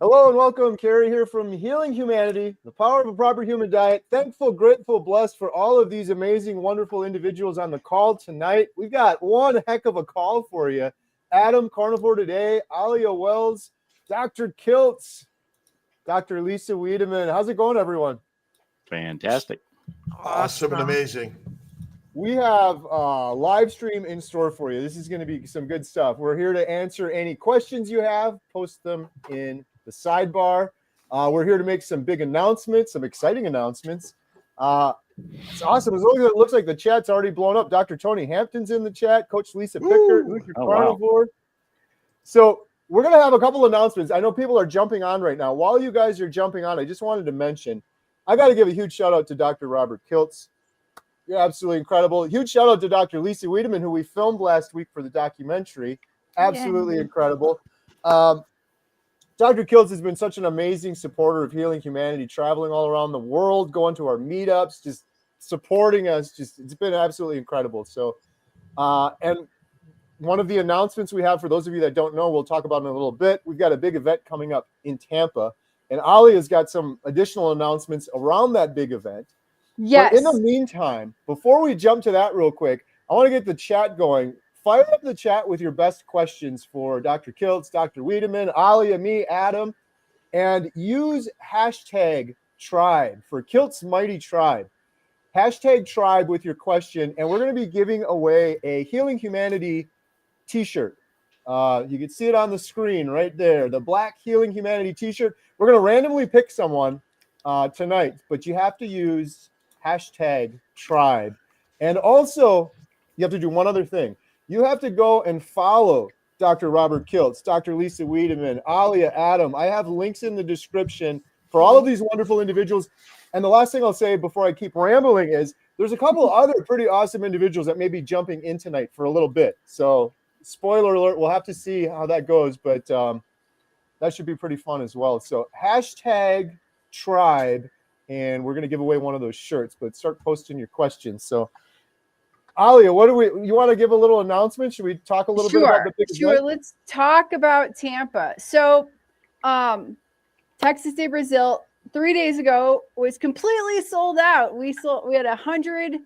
Hello and welcome. Kerry here from Healing Humanity, the power of a proper human diet. Thankful, grateful, blessed for all of these amazing, wonderful individuals on the call tonight. We've got one heck of a call for you. Adam, Carnivore Today, Alia Wells, Dr. Kiltz, Dr. Lisa Wiedemann. How's it going, everyone? Fantastic. Awesome and amazing. We have a live stream in store for you. This is going to be some good stuff. We're here to answer any questions you have. Post them in the sidebar. We're here to make some big announcements, some exciting announcements. It's awesome. It looks like the chat's already blown up. Dr. Tony Hampton's in the chat. Coach Lisa Pickert, who's your Carnivore. Wow. So we're going to have a couple announcements. I know people are jumping on right now. While you guys are jumping on, I just wanted to mention, I got to give a huge shout out to Dr. Robert Kiltz. You're absolutely incredible. Huge shout out to Dr. Lisa Wiedemann, who we filmed last week for the documentary. Absolutely incredible. Dr. Kiltz has been such an amazing supporter of Healing Humanity, traveling all around the world, going to our meetups, just supporting us. It's been absolutely incredible. So, and one of the announcements we have for those of you that don't know, we'll talk about in a little bit. We've got a big event coming up in Tampa, and Ali has got some additional announcements around that big event. Yes. But in the meantime, before we jump to that real quick, I want to get the chat going. Fire up the chat with your best questions for Dr. Kiltz, Dr. Wiedemann, Alia, me, Adam, and use hashtag tribe for Kiltz Mighty Tribe. Hashtag tribe with your question, and we're going to be giving away a Healing Humanity t-shirt. You can see it on the screen right there, the black Healing Humanity t-shirt. We're going to randomly pick someone tonight, but you have to use hashtag tribe. And also, you have to do one other thing. You have to go and follow Dr. Robert Kiltz, Dr. Lisa Wiedemann, Alia, Adam. I have links in the description for all of these wonderful individuals. And the last thing I'll say before I keep rambling is there's a couple of other pretty awesome individuals that may be jumping in tonight for a little bit. So spoiler alert, we'll have to see how that goes, but that should be pretty fun as well. So hashtag tribe, and we're going to give away one of those shirts, but start posting your questions. So Alia, you want to give a little announcement? Should we talk a little bit about the big event? Let's talk about Tampa. So Texas Day Brazil 3 days ago was completely sold out. We had 100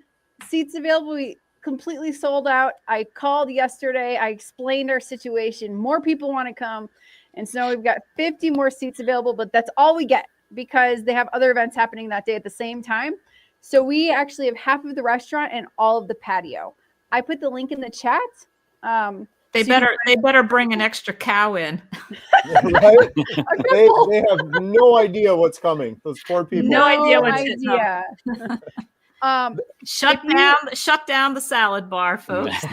seats available. We completely sold out. I called yesterday. I explained our situation. More people want to come. And so we've got 50 more seats available, but that's all we get because they have other events happening that day at the same time. So we actually have half of the restaurant and all of the patio. I put the link in the chat. They better bring an extra cow in. Right? they have no idea what's coming. Those poor people. No idea what's Shut down the salad bar, folks.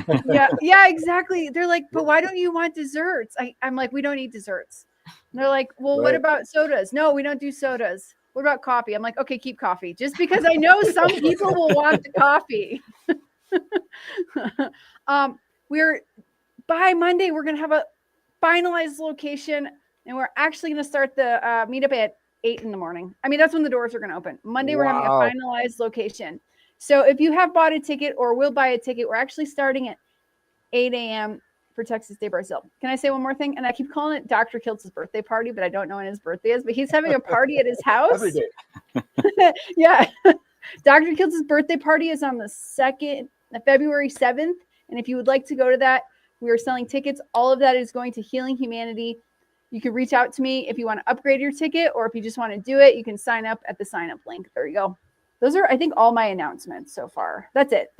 yeah, exactly. They're like, but why don't you want desserts? I'm like, we don't eat desserts. And they're like, well, what about sodas? No, we don't do sodas. What about coffee? I'm like, okay, keep coffee. Just because I know some people will want the coffee. By Monday, we're going to have a finalized location, and we're actually going to start the meetup at 8 in the morning. I mean, that's when the doors are going to open. Monday, we're having a finalized location. So if you have bought a ticket or will buy a ticket, we're actually starting at 8 a.m. for Texas Day Brazil. Can I say one more thing? And I keep calling it Dr. Kiltz's birthday party, but I don't know when his birthday is. But he's having a party at his house. Every day. Yeah. Dr. Kiltz's birthday party is on February 7th. And if you would like to go to that, we are selling tickets. All of that is going to Healing Humanity. You can reach out to me if you want to upgrade your ticket, or if you just want to do it, you can sign up at the sign up link. There you go. Those are, I think, all my announcements so far. That's it.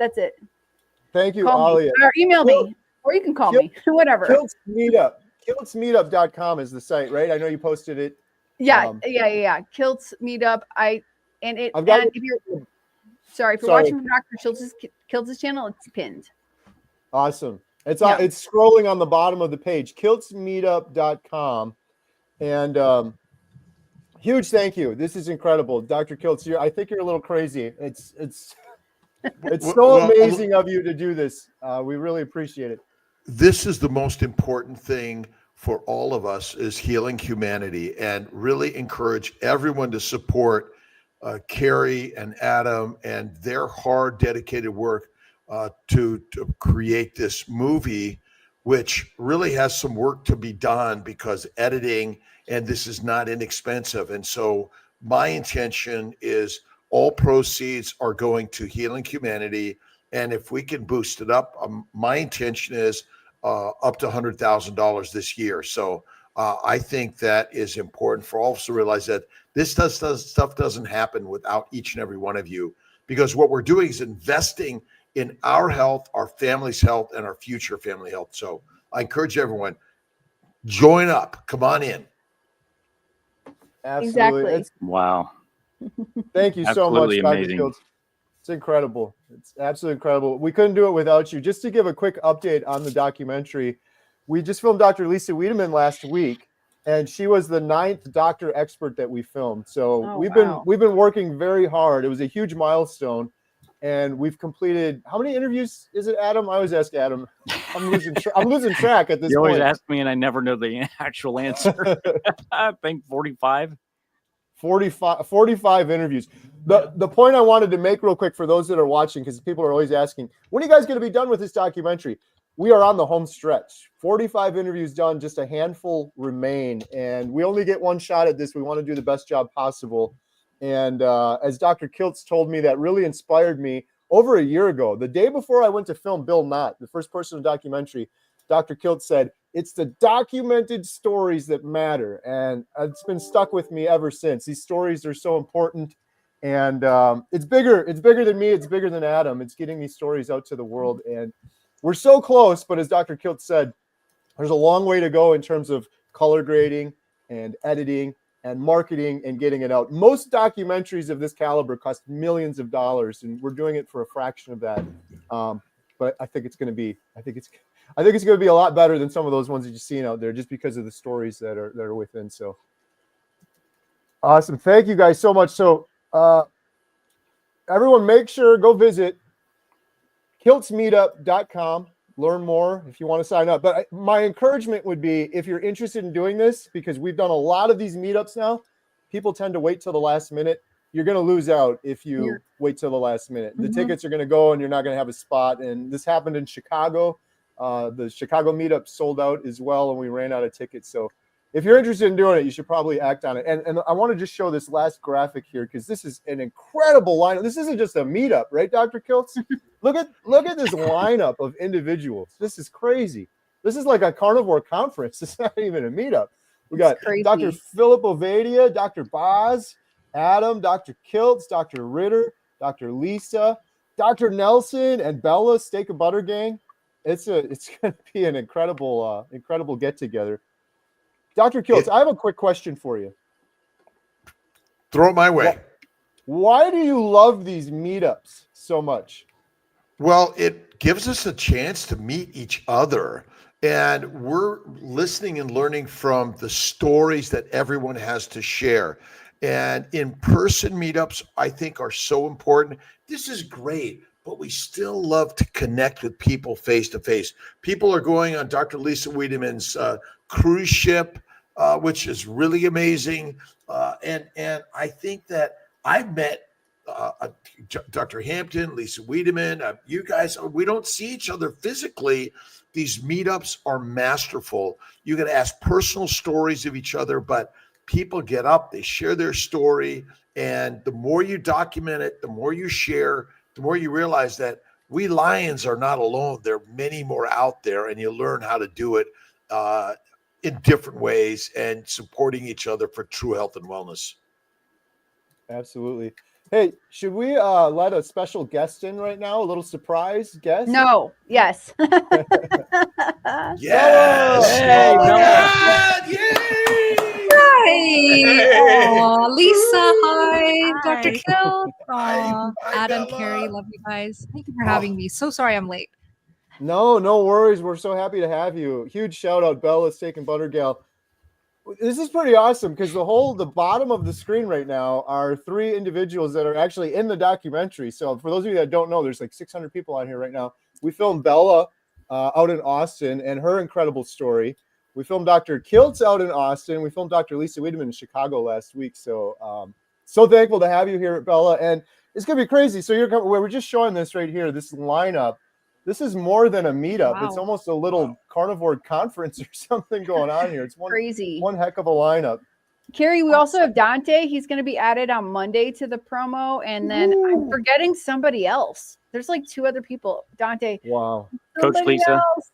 Thank you, Alia. Or email me. Or you can call me, whatever. Kiltz Meetup. KiltzMeetup.com is the site, right? I know you posted it. Yeah. Kiltz Meetup. Sorry, watching from Dr. Kiltz's channel, it's pinned. Awesome. It's scrolling on the bottom of the page, KiltzMeetup.com. And huge thank you. This is incredible. Dr. Kiltz, I think you're a little crazy. It's so amazing of you to do this. We really appreciate it. This is the most important thing for all of us is Healing Humanity, and really encourage everyone to support Kerry and Adam and their hard, dedicated work to create this movie which really has some work to be done because editing, and this is not inexpensive. And so my intention is all proceeds are going to Healing Humanity. And if we can boost it up, my intention is up to $100,000 this year. So I think that is important for all of us to realize that this stuff doesn't happen without each and every one of you, because what we're doing is investing in our health, our family's health, and our future family health. So I encourage everyone, join up, come on in. Absolutely. Exactly. Wow. Thank you so Absolutely much, Dr. amazing. Kiltz. It's incredible. It's absolutely incredible. We couldn't do it without you. Just to give a quick update on the documentary, we just filmed Dr. Lisa Wiedemann last week, and she was the 9th doctor expert that we filmed. So we've been working very hard. It was a huge milestone, and we've completed, how many interviews is it, Adam? I always ask Adam. I'm losing track at this point. You always ask me, and I never know the actual answer. I think 45. 45 interviews. The point I wanted to make real quick for those that are watching, because people are always asking, when are you guys going to be done with this documentary? We are on the home stretch. 45 interviews done, just a handful remain. And we only get one shot at this. We want to do the best job possible. And as Dr. Kiltz told me, that really inspired me over a year ago. The day before I went to film Bill Knott, the first person in the documentary, Dr. Kiltz said, it's the documented stories that matter. And it's been stuck with me ever since. These stories are so important. And it's bigger than me. It's bigger than Adam. It's getting these stories out to the world. And we're so close. But as Dr. Kiltz said, there's a long way to go in terms of color grading and editing and marketing and getting it out. Most documentaries of this caliber cost millions of dollars, and we're doing it for a fraction of that. But I think it's going to be a lot better than some of those ones that you've seen out there, just because of the stories that are within. So awesome. Thank you guys so much. So everyone, make sure go visit kiltzmeetup.com. Learn more if you want to sign up. But my encouragement would be, if you're interested in doing this, because we've done a lot of these meetups now, people tend to wait till the last minute. You're going to lose out if you wait till the last minute. The tickets are going to go and you're not going to have a spot. And this happened in Chicago. The Chicago meetup sold out as well, and we ran out of tickets. So if you're interested in doing it, you should probably act on it. And I want to just show this last graphic here, because this is an incredible lineup. This isn't just a meetup, right, Dr. Kiltz? Look at this lineup of individuals. This is crazy. This is like a carnivore conference. It's not even a meetup. We got Dr. Philip Ovadia, Dr. Boz, Adam, Dr. Kiltz, Dr. Ritter, Dr. Lisa, Dr. Nelson, and Bella, Steak and Butter Gang. It's going to be an incredible get together. Dr. Kiltz, I have a quick question for you. Throw it my way. Why do you love these meetups so much? Well, it gives us a chance to meet each other, and we're listening and learning from the stories that everyone has to share. And in-person meetups, I think, are so important. This is great, but we still love to connect with people face to face. People are going on Dr. Lisa Wiedemann's cruise ship, which is really amazing. And I think that I've met Dr. Hampton, Lisa Wiedemann, you guys. We don't see each other physically. These meetups are masterful. You can ask personal stories of each other, but people get up, they share their story, and the more you document it, the more you share, the more you realize that we lions are not alone. There are many more out there, and you learn how to do it in different ways and supporting each other for true health and wellness. Absolutely. Hey, should we let a special guest in right now? A little surprise guest? No. Yes. Yes. Hey, God, yay! Hi. Aw, Lisa. Hi. Dr. Hi. Kiltz. Hi, Adam, Bella. Kerry. Love you guys. Thank you for having me. So sorry I'm late. No worries. We're so happy to have you. Huge shout out, Bella, Steak and Butter Gal. This is pretty awesome, because the bottom of the screen right now are 3 individuals that are actually in the documentary. So for those of you that don't know, there's like 600 people on here right now. We filmed Bella out in Austin and her incredible story. We filmed Dr. Kiltz out in Austin. We filmed Dr. Lisa Wiedemann in Chicago last week. So so thankful to have you here, Bella. And it's going to be crazy. So we're just showing this right here, this lineup. This is more than a meetup. It's Wow. almost a little carnivore conference or something going on here. It's Crazy. one heck of a lineup. Carrie, we also have Dante. He's going to be added on Monday to the promo. And then I'm forgetting somebody else. There's like 2 other people. Dante. Wow. Coach somebody Lisa. else.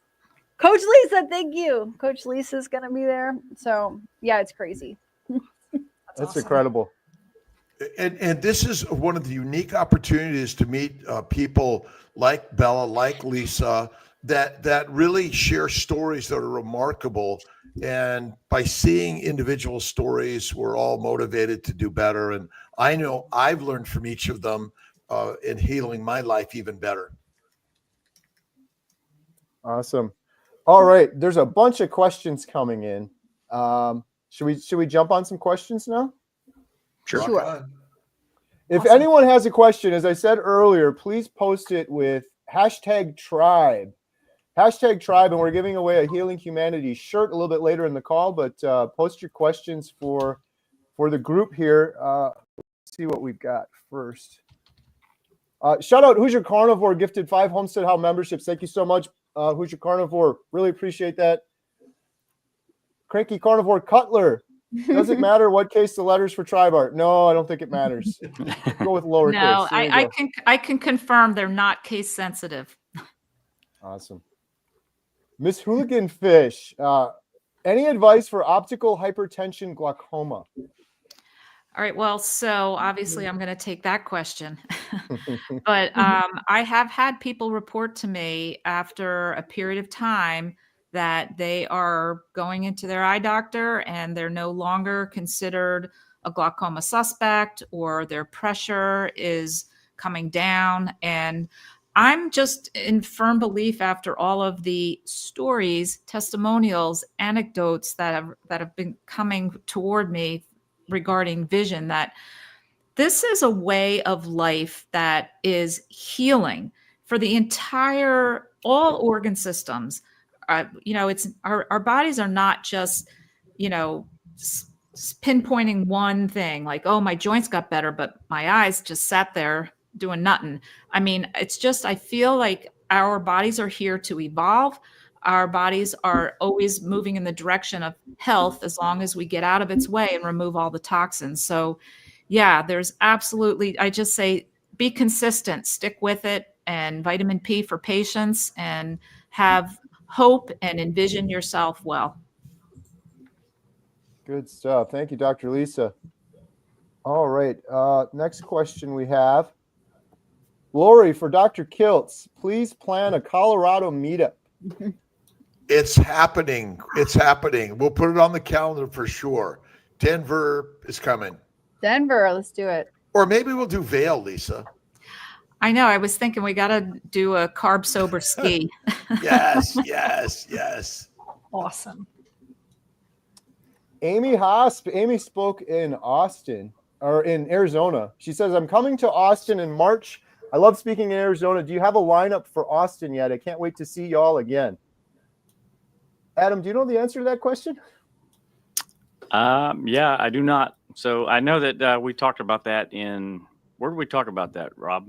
Coach Lisa, thank you. Coach Lisa's going to be there. So, yeah, it's crazy. That's awesome. incredible. And this is one of the unique opportunities to meet people like Bella, like Lisa, that really share stories that are remarkable. And by seeing individual stories, we're all motivated to do better. And I know I've learned from each of them in healing my life even better. Awesome. All right. There's a bunch of questions coming in. Should we jump on some questions now? Sure. Rock on. If Awesome. anyone has a question, as I said earlier, please post it with #tribe. #tribe, and we're giving away a Healing Humanity shirt a little bit later in the call, but post your questions for the group here. Let's see what we've got first. Shout out Hoosier Carnivore, gifted 5 HomesteadHow memberships. Thank you so much, Hoosier Carnivore. Really appreciate that. Cranky Carnivore Cutler. Doesn't matter what case the letters for tribe are. No, I don't think it matters. Go with lowercase. No, There you I go. can confirm they're not case sensitive. Awesome. Miss Hooligan Fish, any advice for optical hypertension glaucoma? All right. Well, so obviously I'm going to take that question. But I have had people report to me after a period of time that they are going into their eye doctor and they're no longer considered a glaucoma suspect, or their pressure is coming down. And I'm just in firm belief, after all of the stories, testimonials, anecdotes that have been coming toward me regarding vision, that this is a way of life that is healing for the entire, all organ systems. It's our bodies are not just, pinpointing one thing, like, oh, my joints got better, but my eyes just sat there doing nothing. I mean, it's just, I feel like our bodies are here to evolve. Our bodies are always moving in the direction of health, as long as we get out of its way and remove all the toxins. So yeah, there's absolutely, I just say, be consistent, stick with it, and vitamin P for patience, and have hope and envision yourself well. Good stuff. Thank you, Dr. Lisa. All right. Next question we have. Lori, for Dr. Kiltz, please plan a Colorado meetup. It's happening. It's happening. We'll put it on the calendar for sure. Denver is coming. Denver, let's do it. Or maybe we'll do Vail, Lisa. I know. I was thinking we got to do a carb sober ski. Yes, yes, yes. Awesome. Amy Hosp. Amy spoke in Austin, or in Arizona. She says, I'm coming to Austin in March. I love speaking in Arizona. Do you have a lineup for Austin yet? I can't wait to see y'all again. Adam, do you know the answer to that question? Yeah, I do not. So I know that we talked about that in, where did we talk about that, Rob?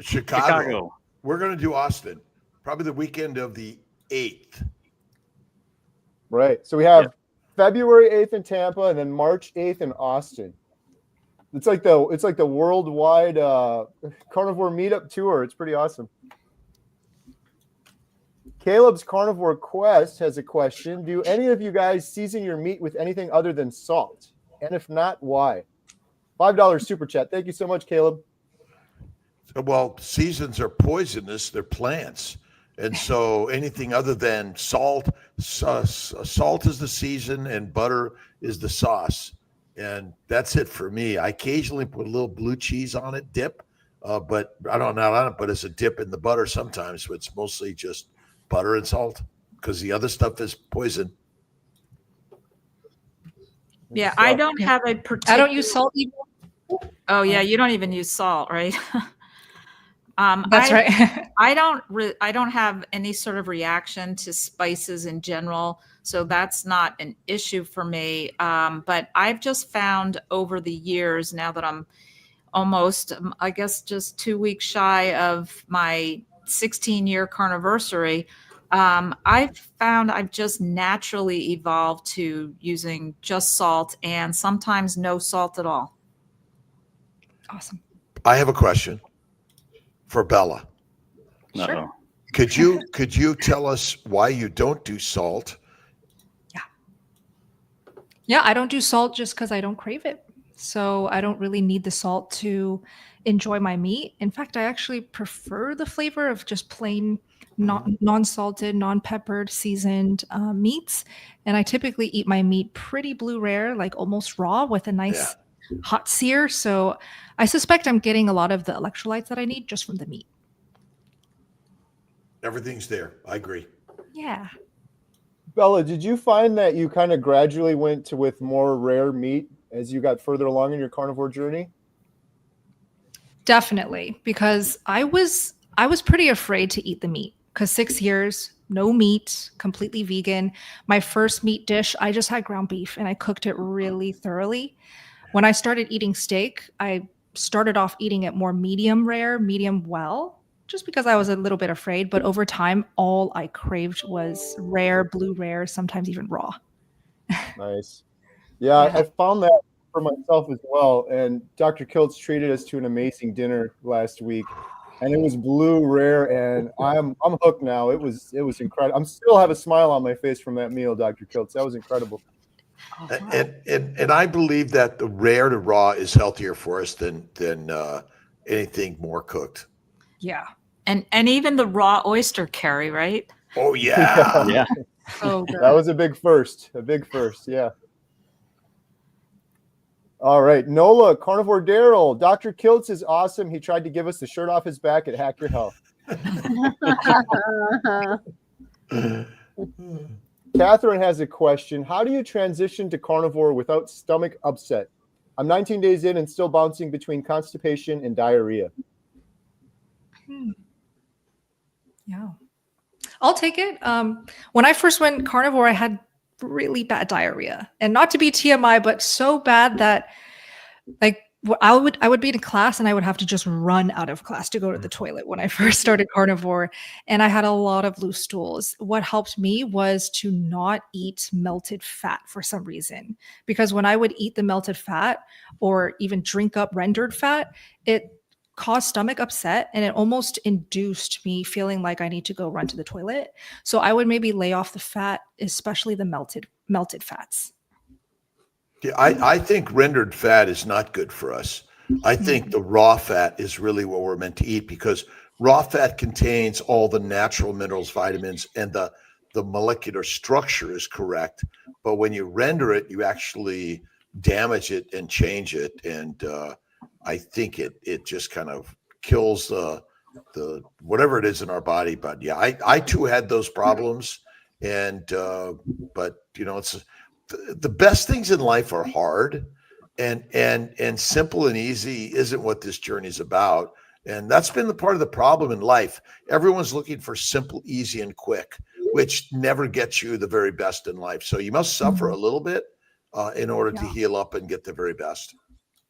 Chicago. We're going to do Austin, probably the weekend of the 8th. Right. So we have February 8th in Tampa, and then March 8th in Austin. It's like the worldwide carnivore meetup tour. It's pretty awesome. Caleb's Carnivore Quest has a question. Do any of you guys season your meat with anything other than salt? And if not, why? $5 super chat. Thank you so much, Caleb. Well, seasons are poisonous. They're plants. And so anything other than salt is the season, and butter is the sauce. And that's it for me. I occasionally put a little blue cheese on it, dip, but I don't put it as a dip in the butter sometimes. But it's mostly just butter and salt, because the other stuff is poison. Yeah, I don't have a particular. I don't use salt either. Oh yeah, you don't even use salt, right? That's right. I don't have any sort of reaction to spices in general, so that's not an issue for me. But I've just found over the years, now that I'm almost, I guess, just 2 weeks shy of my 16-year carniversary, I've found I've just naturally evolved to using just salt and sometimes no salt at all. Awesome. I have a question for Bella. Sure. Uh-oh. Could you tell us why you don't do salt? Yeah, I don't do salt just because I don't crave it. So I don't really need the salt to enjoy my meat. In fact, I actually prefer the flavor of just plain non-salted, non-peppered, seasoned meats. And I typically eat my meat pretty blue rare, like almost raw with a nice hot sear. So I suspect I'm getting a lot of the electrolytes that I need just from the meat. Everything's there. I agree. Yeah. Bella, did you find that you kind of gradually went to with more rare meat as you got further along in your carnivore journey? Definitely, because I was pretty afraid to eat the meat because 6 years, no meat, completely vegan. My first meat dish, I just had ground beef and I cooked it really thoroughly. When I started eating steak, I started off eating it more medium rare, medium well, just because I was a little bit afraid. But over time, all I craved was rare, blue rare, sometimes even raw. Nice. Yeah, I found that for myself as well. And Dr. Kiltz treated us to an amazing dinner last week, and it was blue rare, and I'm hooked now. It was incredible. I'm still have a smile on my face from that meal, Dr. Kiltz. That was incredible. Oh, wow. And I believe that the rare to raw is healthier for us than anything more cooked. Yeah. And even the raw oyster curry, right? Oh yeah. Yeah. So good. That was a big first. Yeah. All right, Nola, Carnivore Daryl. Dr. Kiltz is awesome. He tried to give us the shirt off his back at Hack Your Health. Catherine has a question. How do you transition to carnivore without stomach upset? I'm 19 days in and still bouncing between constipation and diarrhea. Yeah. I'll take it. When I first went carnivore, I had really bad diarrhea, and not to be TMI, but so bad that like I would be in class and I would have to just run out of class to go to the toilet when I first started carnivore. And I had a lot of loose stools. What helped me was to not eat melted fat for some reason, because when I would eat the melted fat or even drink up rendered fat, it caused stomach upset and it almost induced me feeling like I need to go run to the toilet. So I would maybe lay off the fat, especially the melted fats. Yeah, I think rendered fat is not good for us. I think the raw fat is really what we're meant to eat, because raw fat contains all the natural minerals, vitamins, and the molecular structure is correct. But when you render it, you actually damage it and change it. And I think it just kind of kills the whatever it is in our body. But yeah, I too had those problems. And but you know, it's the best things in life are hard, and simple and easy isn't what this journey is about. And that's been the part of the problem in life. Everyone's looking for simple, easy, and quick, which never gets you the very best in life. So you must suffer a little bit in order to heal up and get the very best.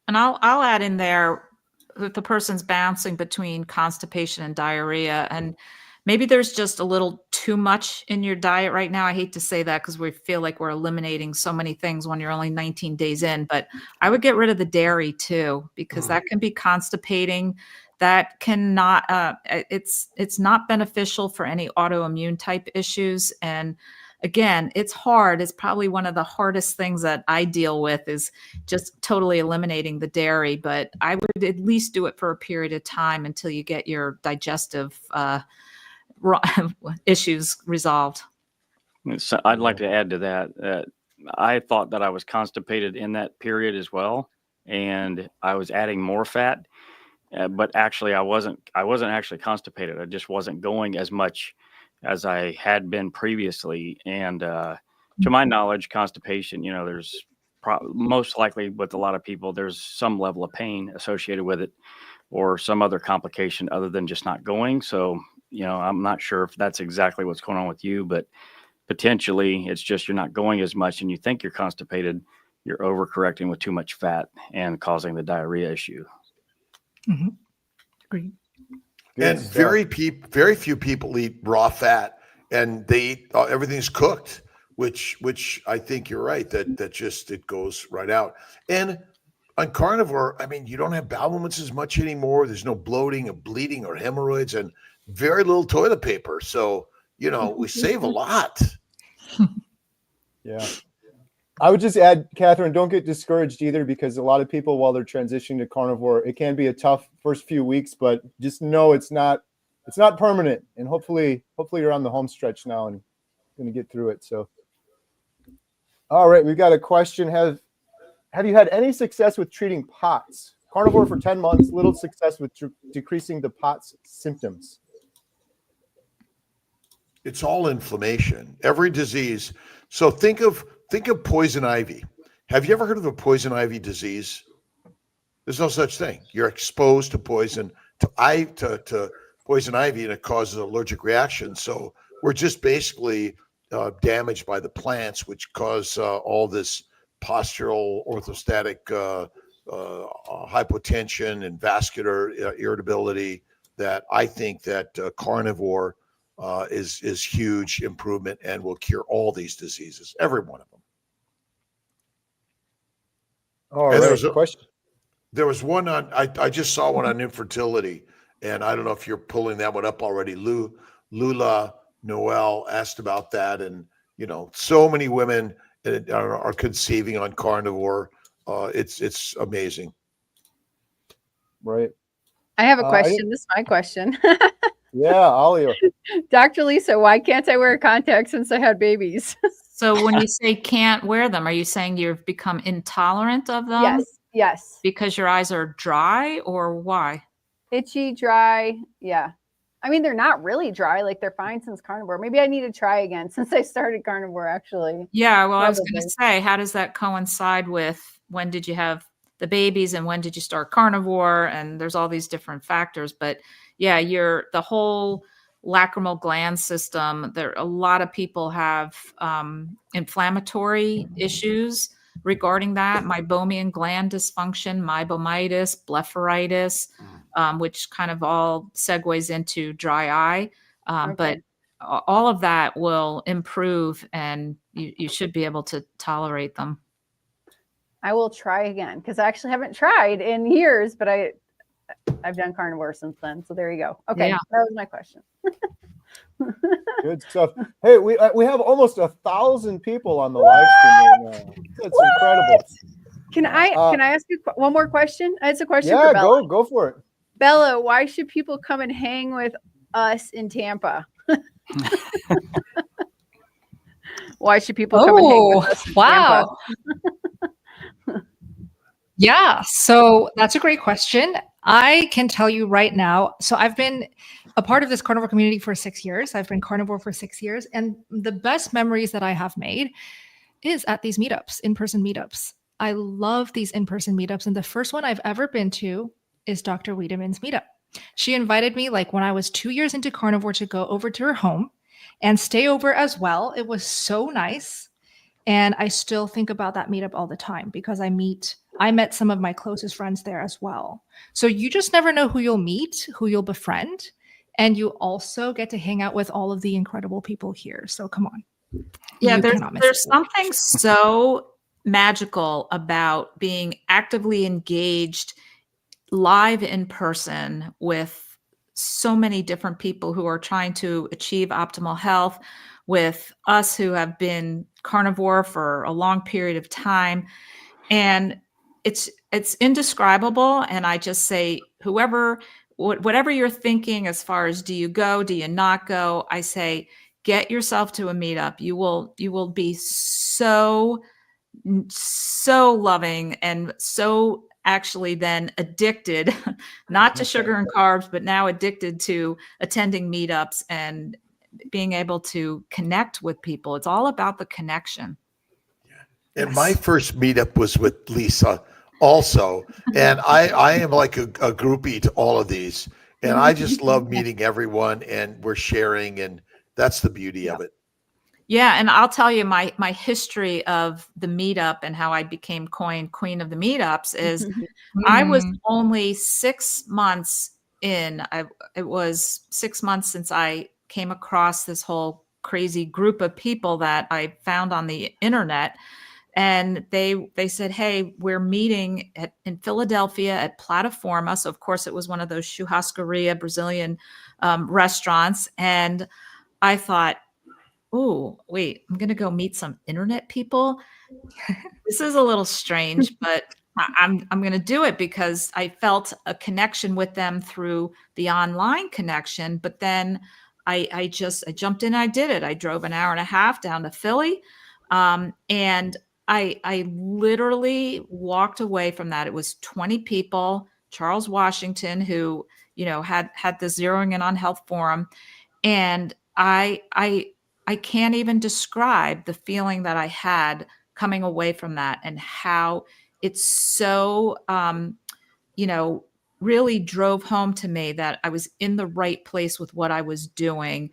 And I'll add in there that the person's bouncing between constipation and diarrhea, and maybe there's just a little too much in your diet right now. I hate to say that because we feel like we're eliminating so many things when you're only 19 days in, but I would get rid of the dairy too, because that can be constipating. That cannot, it's not beneficial for any autoimmune type issues. And again, it's hard. It's probably one of the hardest things that I deal with is just totally eliminating the dairy, but I would at least do it for a period of time until you get your digestive issues resolved. So I'd like to add to that. I thought that I was constipated in that period as well, and I was adding more fat. But actually, I wasn't actually constipated. I just wasn't going as much as I had been previously. And to my knowledge, constipation, you know, there's most likely with a lot of people, there's some level of pain associated with it, or some other complication other than just not going. So, you know, I'm not sure if that's exactly what's going on with you, but potentially it's just you're not going as much and you think you're constipated, you're overcorrecting with too much fat and causing the diarrhea issue. Agreed. Good And stuff. very few people eat raw fat, and they eat everything's cooked, which I think you're right that just it goes right out. And on carnivore, I mean, you don't have bowel movements as much anymore. There's no bloating or bleeding or hemorrhoids, and very little toilet paper. So we save a lot. Yeah. I would just add, Catherine, don't get discouraged either, because a lot of people, while they're transitioning to carnivore, it can be a tough first few weeks, but just know it's not permanent. And hopefully you're on the home stretch now and going to get through it. So, all right, we've got a question. Have you had any success with treating POTS? Carnivore for 10 months, little success with decreasing the POTS symptoms. It's all inflammation. Every disease. So think of poison ivy. Have you ever heard of a poison ivy disease? There's no such thing. You're exposed to poison to poison ivy, and it causes an allergic reaction. So we're just basically damaged by the plants, which cause all this postural orthostatic hypotension and vascular irritability. That I think that carnivore is huge improvement and will cure all these diseases, every one of them. All right, question. There was one on, I just saw one on infertility, and I don't know if you're pulling that one up already. Lula Noel asked about that, and so many women are conceiving on carnivore. It's amazing. Right. I have a question. This is my question. Yeah, Ollie. Dr. Lisa, why can't I wear contacts since I had babies? So when you say can't wear them, are you saying you've become intolerant of them? Yes. Yes. Because your eyes are dry, or why? Itchy, dry. Yeah. I mean, they're not really dry. Like, they're fine since carnivore. Maybe I need to try again since I started carnivore, actually. Yeah. Well, I was going to say, how does that coincide with when did you have the babies and when did you start carnivore? And there's all these different factors. But yeah, the whole lacrimal gland system, a lot of people have inflammatory issues regarding that, meibomian gland dysfunction, meibomitis, blepharitis, which kind of all segues into dry eye. Okay. But all of that will improve, and you should be able to tolerate them. I will try again, because I actually haven't tried in years, but I've done carnivore since then. So there you go. Okay, yeah. That was my question. Good stuff. Hey, we have almost 1,000 people on the live stream right now. That's incredible. Can I ask you one more question? It's a question for Bella. Yeah, go for it. Bella, why should people come and hang with us in Tampa? Why should people come and hang with us in wow. Tampa? Yeah, so that's a great question. I can tell you right now. So I've been a part of this carnivore community for 6 years. I've been carnivore for 6 years. And the best memories that I have made is at these meetups, in-person meetups. I love these in-person meetups. And the first one I've ever been to is Dr. Wiedemann's meetup. She invited me, like, when I was 2 years into carnivore, to go over to her home and stay over as well. It was so nice. And I still think about that meetup all the time, because I met some of my closest friends there as well. So you just never know who you'll meet, who you'll befriend. And you also get to hang out with all of the incredible people here. So come on. Yeah, there's something so magical about being actively engaged live in person with so many different people who are trying to achieve optimal health, with us who have been carnivore for a long period of time. And it's indescribable. And I just say, whatever you're thinking as far as do you go, do you not go, I say, get yourself to a meetup. You will be so loving and so actually then addicted, not to sugar and carbs, but now addicted to attending meetups and being able to connect with people. It's all about the connection. And my first meetup was with Lisa also. And I am like a groupie to all of these. And I just love meeting everyone, and we're sharing, and that's the beauty of it. Yeah. And I'll tell you my history of the meetup and how I became queen of the meetups is I was only 6 months in. It was 6 months since I came across this whole crazy group of people that I found on the internet. And they said, hey, we're meeting in Philadelphia at Plataforma. So, of course, it was one of those churrascaria Brazilian restaurants. And I thought, oh, wait, I'm going to go meet some internet people. This is a little strange, but I'm going to do it because I felt a connection with them through the online connection. But then I jumped in, I did it. I drove an hour and a half down to Philly. And I literally walked away from that. It was 20 people, Charles Washington, who, had the Zeroing In on Health Forum. And I can't even describe the feeling that I had coming away from that and how it's so, really drove home to me that I was in the right place with what I was doing.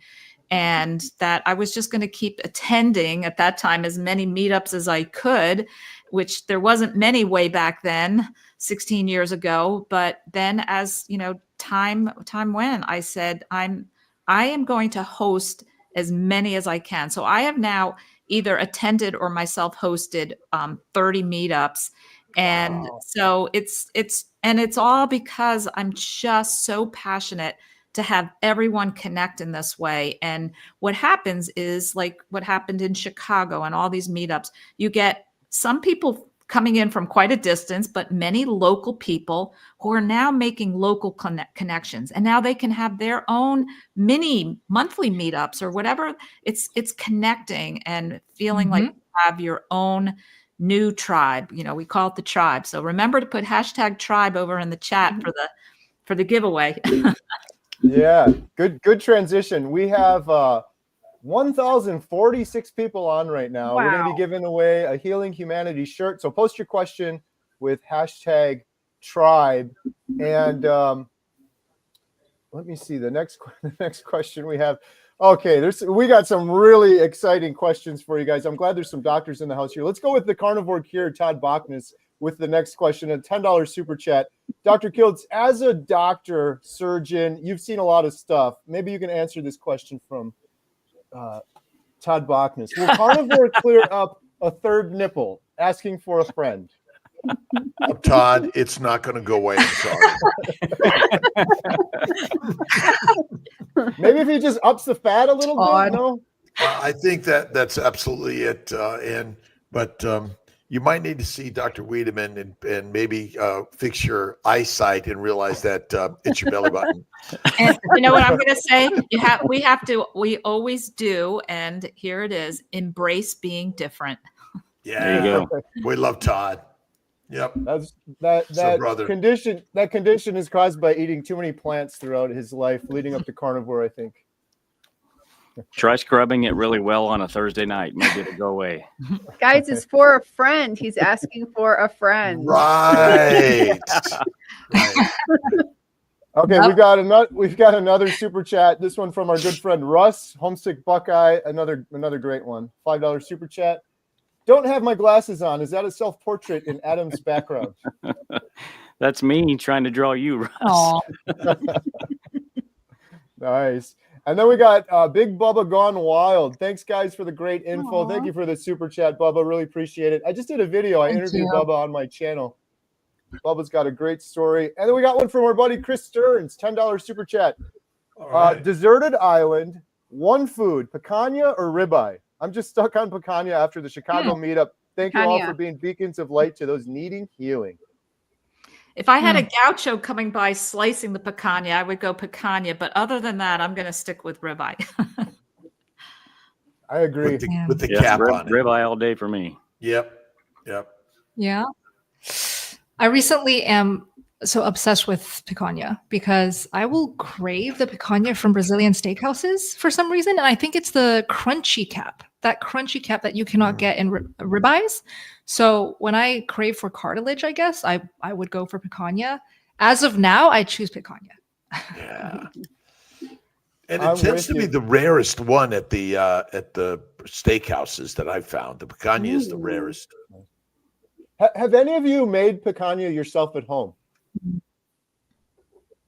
And that I was just going to keep attending at that time as many meetups as I could, which there wasn't many way back then, 16 years ago. But then as, time went, I said, I am going to host as many as I can. So I have now either attended or myself hosted 30 meetups. And Wow. so it's all because I'm just so passionate to have everyone connect in this way. And what happens is like what happened in Chicago and all these meetups, you get some people coming in from quite a distance, but many local people who are now making local connections. And now they can have their own mini monthly meetups or whatever. It's connecting and feeling like you have your own new tribe. We call it the tribe. So remember to put #tribe over in the chat for the giveaway. Yeah, good transition. We have 1,046 people on right now. We're going to be giving away a Healing Humanity shirt. So post your question with #tribe. And let me see the next question we have. Okay, we got some really exciting questions for you guys. I'm glad there's some doctors in the house here. Let's go with the Carnivore Cure, Todd Bachnes, with the next question, a $10 super chat. Dr. Kiltz, as a doctor, surgeon, you've seen a lot of stuff. Maybe you can answer this question from Todd Bachnes. Will carnivore clear up a third nipple? Asking for a friend. Todd, it's not going to go away. I'm sorry. Maybe if he just ups the fat a little bit, no? I think that's absolutely it. But you might need to see Dr. Wiedemann and maybe fix your eyesight and realize that it's your belly button. And you know what I'm going to say? We always do. And here it is. Embrace being different. Yeah. There you go. We love Todd. Yep. That condition is caused by eating too many plants throughout his life leading up to carnivore, I think. Try scrubbing it really well on a Thursday night. Maybe it'll go away. Guys, it's for a friend. He's asking for a friend. Right. Okay, we've got another super chat. This one from our good friend Russ, Homesick Buckeye. Another great one. $5 super chat. Don't have my glasses on. Is that a self-portrait in Adam's background? That's me trying to draw you, Russ. Nice. And then we got Big Bubba Gone Wild. Thanks, guys, for the great info. Thank you for the super chat, Bubba. Really appreciate it. I just did a video. I interviewed Bubba on my channel. Bubba's got a great story. And then we got one from our buddy Chris Stearns, $10 super chat. Right. Deserted island, one food, picanha or ribeye? I'm just stuck on picanha after the Chicago meetup. Thank you all for being beacons of light to those needing healing. If I had a gaucho coming by slicing the picanha, I would go picanha. But other than that, I'm going to stick with ribeye. I agree. With the cap on it. Ribeye all day for me. Yep. Yeah. I recently am so obsessed with picanha because I will crave the picanha from Brazilian steakhouses for some reason. And I think it's the crunchy cap that you cannot get in ribeyes. So when I crave for cartilage, I guess I would go for picanha. As of now, I choose picanha. Yeah. And it tends to be the rarest one at the steakhouses that I've found. The picanha is the rarest. Have any of you made picanha yourself at home?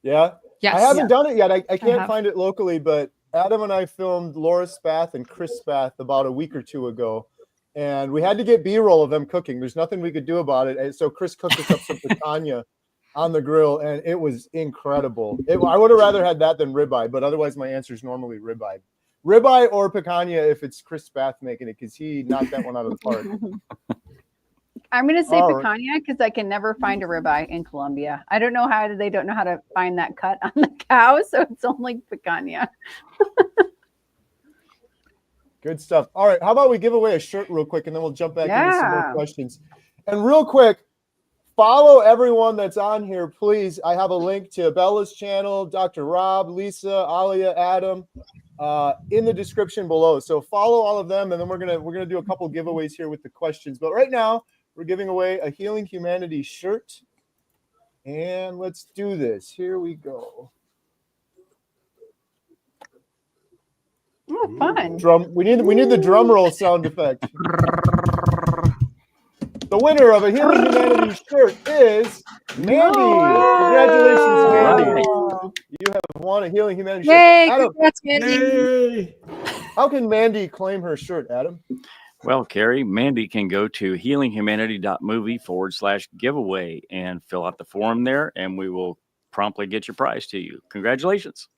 Yeah. Yes. I haven't done it yet. I can't have. find it locally, but Adam and I filmed Laura Spath and Chris Spath about a week or two ago. And we had to get B-roll of them cooking. There's nothing we could do about it. And so Chris cooked us up some picanha on the grill, and it was incredible. I would have rather had that than ribeye, but otherwise my answer is normally ribeye. Ribeye or picanha if it's Chris Spath making it, because he knocked that one out of the park. I'm going to say All right. picanha because I can never find a ribeye in Colombia. I don't know how they don't know how to find that cut on the cow, so it's only picanha. Good stuff. All right, how about we give away a shirt real quick, and then we'll jump back into some more Yeah. questions. And real quick, follow everyone that's on here, please. I have a link to Bella's channel, Dr. Rob, Lisa, Alia, Adam, in the description below. So follow all of them, and then we're gonna do a couple giveaways here with the questions. But right now, we're giving away a Healing Humanity shirt, and let's do this. Here we go. Oh, fun. Drum. We need the drum roll sound effect. The winner of a Healing Humanity shirt is Mandy. Congratulations, Mandy. You have won a Healing Humanity Yay! shirt. Adam, Congrats, Mandy. how can Mandy claim her shirt, Adam? Well, Kerry, Mandy can go to healinghumanity.movie/giveaway and fill out the form there, and we will promptly get your prize to you. Congratulations.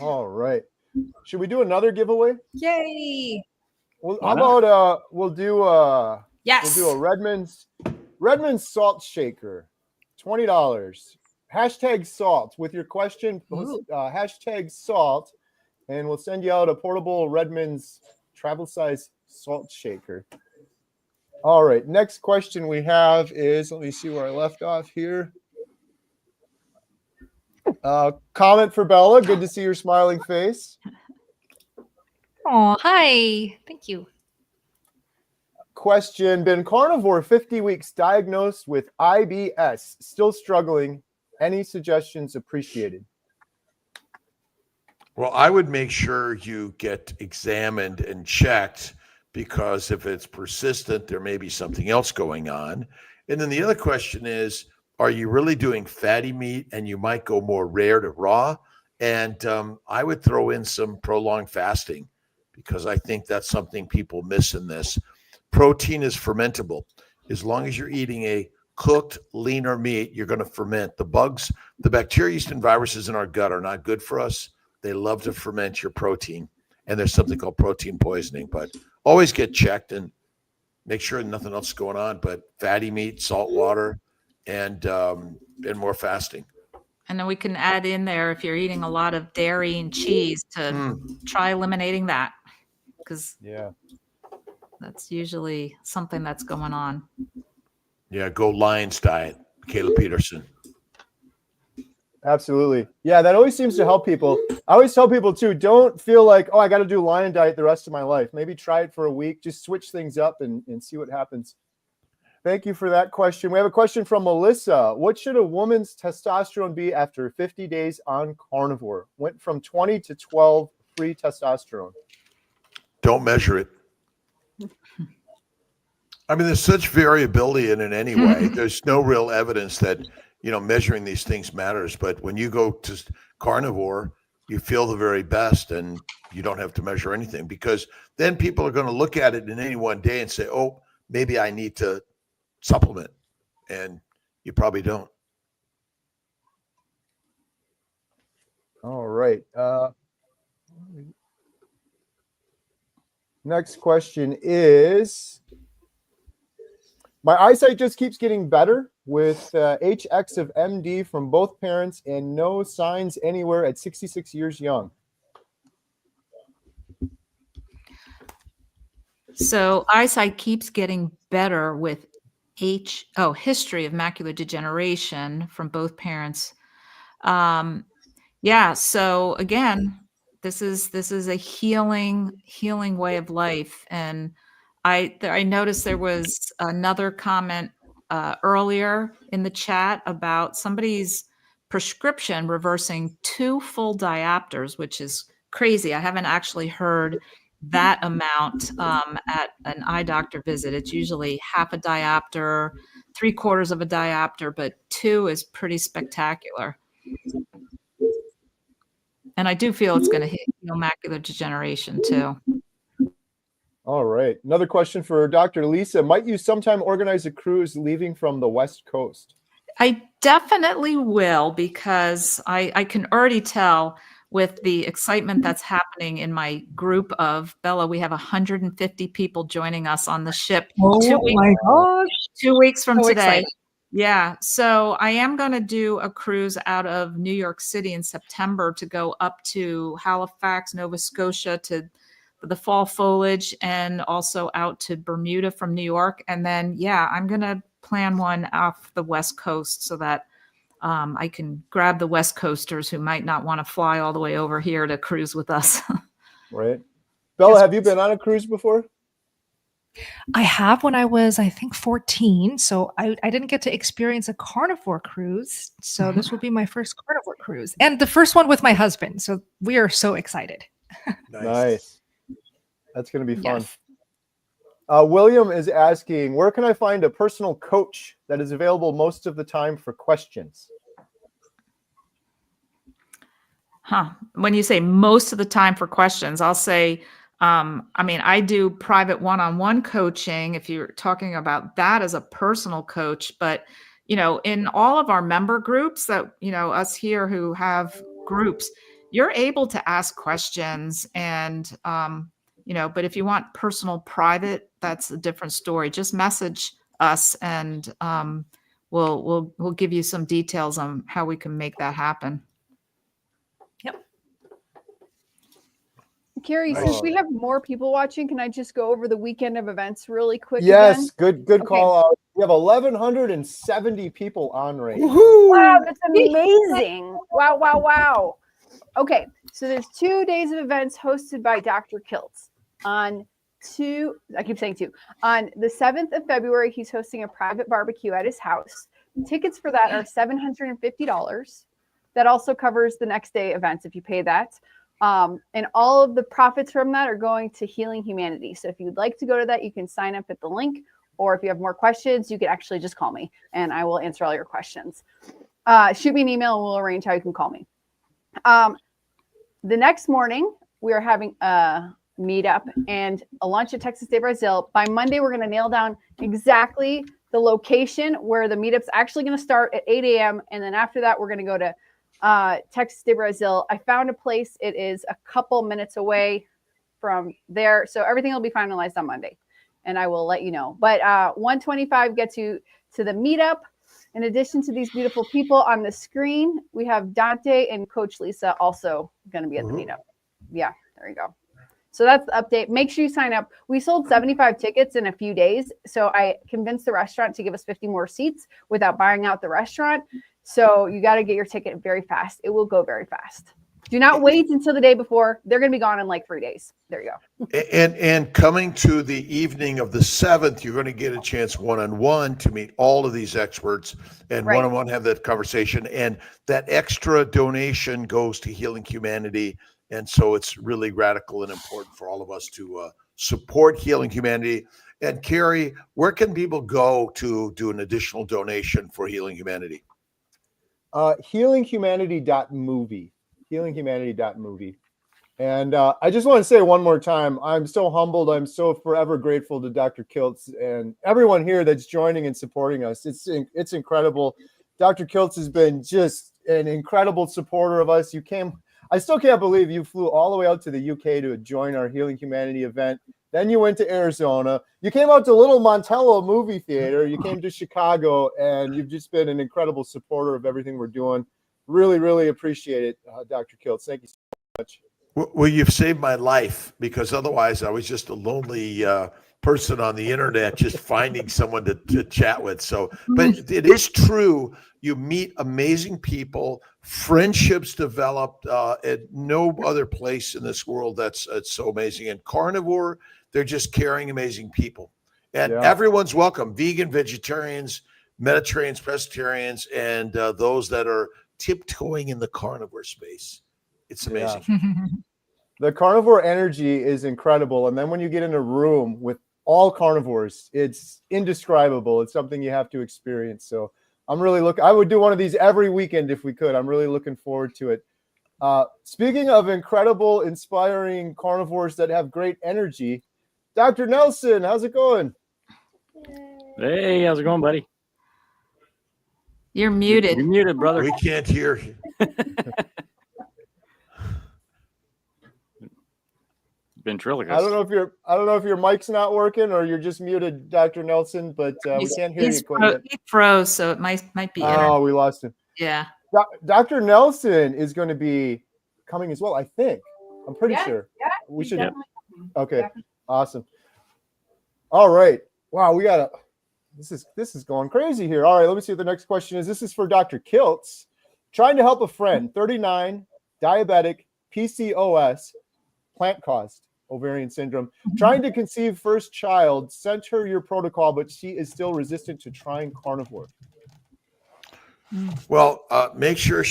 All right. Should we do another giveaway? Yay! Well, Why how not? about we'll do a Redmond's salt shaker, $20. Hashtag salt with your question. Hashtag salt, and we'll send you out a portable Redmond's travel size salt shaker. All right. Next question we have is, let me see where I left off here. Comment for Bella. Good to see your smiling face. Oh, hi. Thank you. Question: been carnivore 50 weeks, diagnosed with IBS, still struggling. Any suggestions appreciated? Well, I would make sure you get examined and checked, because if it's persistent, there may be something else going on. And then the other question is, are you really doing fatty meat, and you might go more rare to raw? And I would throw in some prolonged fasting, because I think that's something people miss in this. Protein is fermentable. As long as you're eating a cooked, leaner meat, you're going to ferment. The bugs, the bacteria, yeast, and viruses in our gut are not good for us. They love to ferment your protein. And there's something called protein poisoning. But always get checked and make sure nothing else is going on. But fatty meat, salt water, and more fasting. And then we can add in there, if you're eating a lot of dairy and cheese, to try eliminating that, because that's usually something that's going on. Yeah, go Lions diet, Kayla Peterson. Absolutely. Yeah, that always seems to help people. I always tell people too, don't feel like, oh, I got to do Lion diet the rest of my life. Maybe try it for a week, just switch things up and see what happens. Thank you for that question. We have a question from Melissa. What should a woman's testosterone be after 50 days on carnivore? Went from 20 to 12 free testosterone. Don't measure it. I mean, there's such variability in it anyway. There's no real evidence that, measuring these things matters. But when you go to carnivore, you feel the very best, and you don't have to measure anything, because then people are going to look at it in any one day and say, oh, maybe I need to supplement. And you probably don't. All right. Next question is, my eyesight just keeps getting better with HX of MD from both parents and no signs anywhere at 66 years young. So eyesight keeps getting better with history of macular degeneration from both parents. So again, this is a healing way of life. And I noticed there was another comment earlier in the chat about somebody's prescription reversing 2 full diopters, which is crazy. I haven't actually heard that amount at an eye doctor visit. It's usually half a diopter, 3/4 of a diopter, but 2 is pretty spectacular. And I do feel it's going to hit macular degeneration too. All right. Another question for Dr. Lisa. Might you sometime organize a cruise leaving from the West Coast? I definitely will, because I can already tell with the excitement that's happening in my group of Bella. We have 150 people joining us on the ship. Oh my gosh. 2 weeks from So today. excited. Yeah. So I am going to do a cruise out of New York City in September to go up to Halifax, Nova Scotia to the fall foliage, and also out to Bermuda from New York. And then, yeah, I'm going to plan one off the West Coast so that I can grab the West Coasters who might not want to fly all the way over here to cruise with us. Right. Bella, have you been on a cruise before? I have when I was, I think, 14. So I didn't get to experience a carnivore cruise. So this will be my first carnivore cruise and the first one with my husband. So we are so excited. Nice. That's going to be fun. Yes. William is asking, where can I find a personal coach that is available most of the time for questions? When you say most of the time for questions, I'll say, I mean, I do private one-on-one coaching if you're talking about that as a personal coach, but, you know, in all of our member groups that, you know, us here who have groups, you're able to ask questions and, you know, but if you want personal private, that's a different story. Just message us and we'll give you some details on how we can make that happen. Yep. Carrie, since we have more people watching, can I just go over the weekend of events really quick? Yes, again? good call out. We have 1,170 people on right now. Wow, that's amazing. Wow. Okay, so there's 2 days of events hosted by Dr. Kiltz. On the 7th of February, he's hosting a private barbecue at his house. Tickets for that are $750. That also covers the next day events if you pay that. And all of the profits from that are going to Healing Humanity. So if you'd like to go to that, you can sign up at the link. Or if you have more questions, you can actually just call me and I will answer all your questions. Shoot me an email and we'll arrange how you can call me. The next morning, we are having a meetup and a lunch at Texas de Brazil. By Monday, we're going to nail down exactly the location where the meetup's actually going to start at 8 a.m. And then after that, we're going to go to Texas de Brazil. I found a place. It is a couple minutes away from there. So everything will be finalized on Monday and I will let you know. But 125 gets you to the meetup. In addition to these beautiful people on the screen, we have Dante and Coach Lisa also going to be at the meetup. Yeah, there you go. So that's the update. Make sure you sign up. We sold 75 tickets in a few days. So I convinced the restaurant to give us 50 more seats without buying out the restaurant. So you got to get your ticket very fast. It will go very fast. Do not wait until the day before. They're going to be gone in like 3 days. There you go. And coming to the evening of the 7th, you're going to get a chance one-on-one to meet all of these experts and one-on-one have that conversation. And that extra donation goes to Healing Humanity. And so it's really radical and important for all of us to support Healing Humanity. And Kerry, where can people go to do an additional donation for Healing Humanity? Healinghumanity.movie. Healinghumanity.movie. And I just want to say one more time, I'm so humbled. I'm so forever grateful to Dr. Kiltz and everyone here that's joining and supporting us. It's incredible. Dr. Kiltz has been just an incredible supporter of us. I still can't believe you flew all the way out to the UK to join our Healing Humanity event. Then you went to Arizona. You came out to Little Montello movie theater. You came to Chicago, and you've just been an incredible supporter of everything we're doing. Really, really appreciate it, Dr. Kiltz. Thank you so much. Well, you've saved my life because otherwise I was just a lonely person on the internet, just finding someone to chat with. So, but it is true. You meet amazing people, friendships developed at no other place in this world. That's so amazing. And Carnivore, they're just caring, amazing people. And everyone's welcome. Vegan, vegetarians, Mediterraneans, pescatarians, and those that are tiptoeing in the carnivore space. It's amazing. The carnivore energy is incredible. And then when you get in a room with all carnivores, it's indescribable. It's something you have to experience. So I'm really I would do one of these every weekend if we could. I'm really looking forward to it. Speaking of incredible, inspiring carnivores that have great energy, Dr. Nelson, how's it going? Hey, how's it going, buddy? You're muted. You're muted, brother. We can't hear you. Ventriloquist. I don't know if your mic's not working or you're just muted, Dr. Nelson, but we can't hear you quite yet. He froze, so it might be. Oh, we lost him. Yeah. Dr. Nelson is going to be coming as well, I think. I'm pretty sure. Yeah, We should. definitely. Okay. Awesome. All right. Wow, we got this is going crazy here. All right, let me see what the next question is. This is for Dr. Kiltz. Trying to help a friend, 39, diabetic, PCOS, plant-caused ovarian syndrome, trying to conceive first child, sent her your protocol, but she is still resistant to trying carnivore. Well, make sure if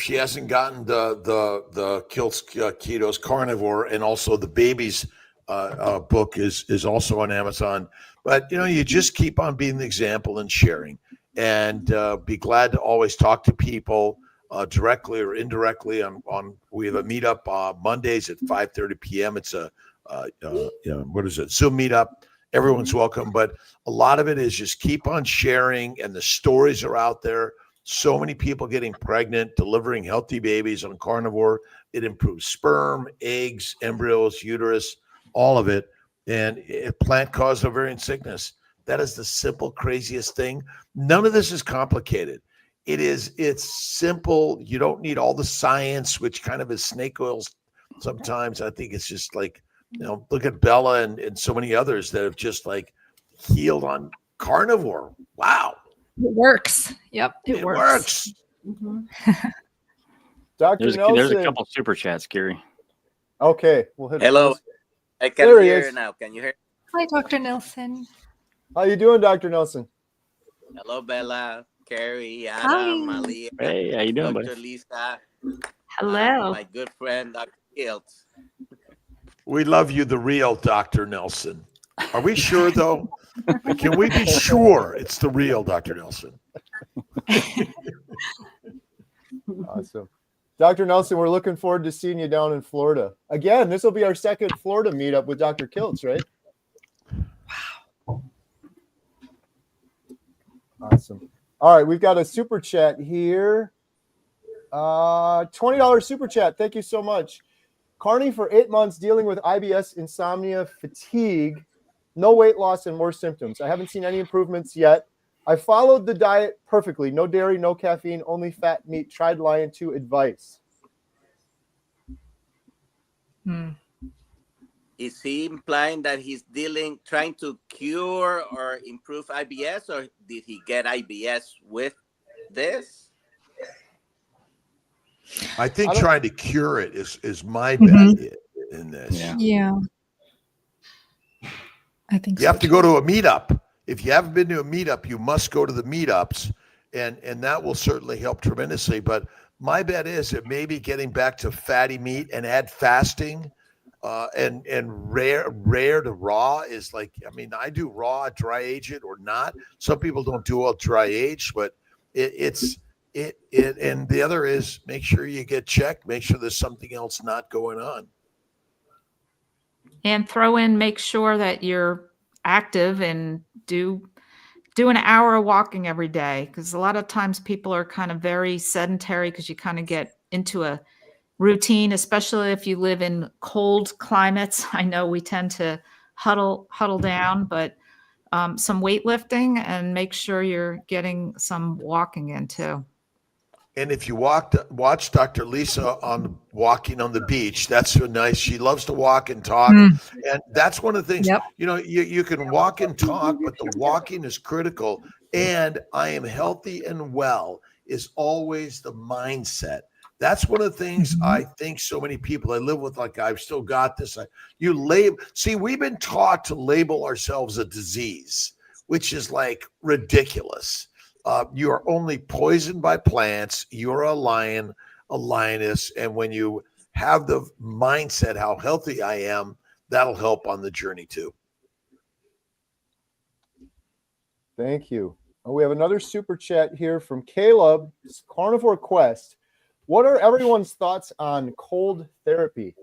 she hasn't gotten the Kiltz Ketos Carnivore, and also the baby's book is also on Amazon. But you just keep on being the example and sharing, and be glad to always talk to people directly or indirectly. We have a meetup Mondays at 5:30 p.m. It's a what is it? Zoom meetup. Everyone's welcome, but a lot of it is just keep on sharing, and the stories are out there. So many people getting pregnant, delivering healthy babies on carnivore. It improves sperm, eggs, embryos, uterus, all of it. And plant-caused ovarian sickness. That is the simple, craziest thing. None of this is complicated. It's simple. You don't need all the science, which kind of is snake oil sometimes. I think it's just like, look at Bella and so many others that have just like healed on carnivore. Wow. It works. Yep. It works. Mm-hmm. Dr. There's Nelson. a couple super chats, Gary. Okay, we'll hit Hello. those. I can There he hear is. now. Can you hear? Hi, Dr. Nelson. How you doing, Dr. Nelson? Hello, Bella, Kerry, Hi. Adam, Malia, Hey, how you doing, Dr. buddy? Lisa, Hello. my good friend, Dr. Kiltz. We love you, the real Dr. Nelson. Are we sure, though? Can we be sure it's the real Dr. Nelson? Awesome. Dr. Nelson, we're looking forward to seeing you down in Florida. Again, this will be our second Florida meetup with Dr. Kiltz, right? Wow. Awesome. All right, we've got a super chat here. $20 super chat. Thank you so much. Carney for 8 months dealing with IBS, insomnia, fatigue, no weight loss, and more symptoms. I haven't seen any improvements yet. I followed the diet perfectly. No dairy, no caffeine, only fat meat. Tried Lion 2 advice. Is he implying that he's trying to cure or improve IBS, or did he get IBS with this? I think trying to cure it is my bet in this. Yeah. I think You so. have to go to a meetup. If you haven't been to a meetup, you must go to the meetups, and that will certainly help tremendously. But my bet is that maybe getting back to fatty meat and add fasting and rare to raw is like, I mean, I do raw, dry age it or not. Some people don't do all dry age, but it and the other is make sure you get checked, make sure there's something else not going on. And make sure that you're active and do an hour of walking every day, because a lot of times people are kind of very sedentary because you kind of get into a routine, especially if you live in cold climates. I know we tend to huddle down, but some weightlifting, and make sure you're getting some walking in too. And if you watch Dr. Lisa on walking on the beach, that's so nice. She loves to walk and talk. And that's one of the things, you can walk and talk, but the walking is critical. And I am healthy and well is always the mindset. That's one of the things I think so many people I live with, like, I've still got this. We've been taught to label ourselves a disease, which is like ridiculous. You are only poisoned by plants. You're a lion, a lioness. And when you have the mindset, how healthy I am, that'll help on the journey too. Thank you. We have another super chat here from Caleb, Carnivore Quest. What are everyone's thoughts on cold therapy?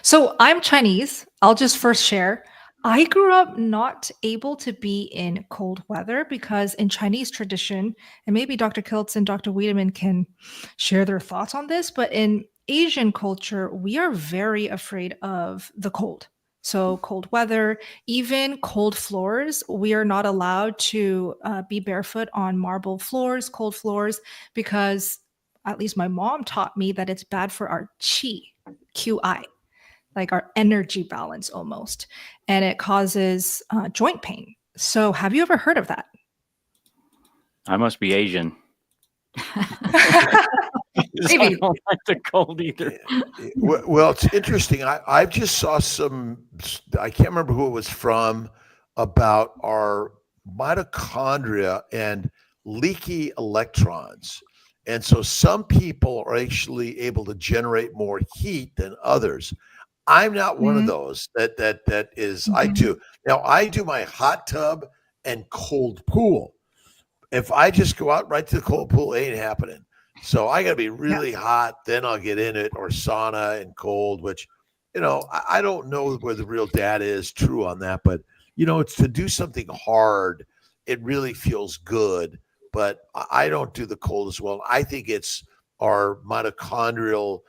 So I'm Chinese. I'll just first share. I grew up not able to be in cold weather because in Chinese tradition, and maybe Dr. Kiltz and Dr. Wiedemann can share their thoughts on this, but in Asian culture, we are very afraid of the cold. So cold weather, even cold floors, we are not allowed to be barefoot on marble floors, cold floors, because at least my mom taught me that it's bad for our QI, like our energy balance almost, and it causes joint pain. So have you ever heard of that? I must be Asian. Maybe. I don't like the cold either. Well, it's interesting. I just saw I can't remember who it was from, about our mitochondria and leaky electrons. And so some people are actually able to generate more heat than others. I'm not one of those that is, I do. Now I do my hot tub and cold pool. If I just go out right to the cold pool, it ain't happening. So I got to be really hot, then I'll get in it, or sauna and cold, which, I don't know where the real data is true on that, but it's to do something hard. It really feels good, but I don't do the cold as well. I think it's our mitochondrial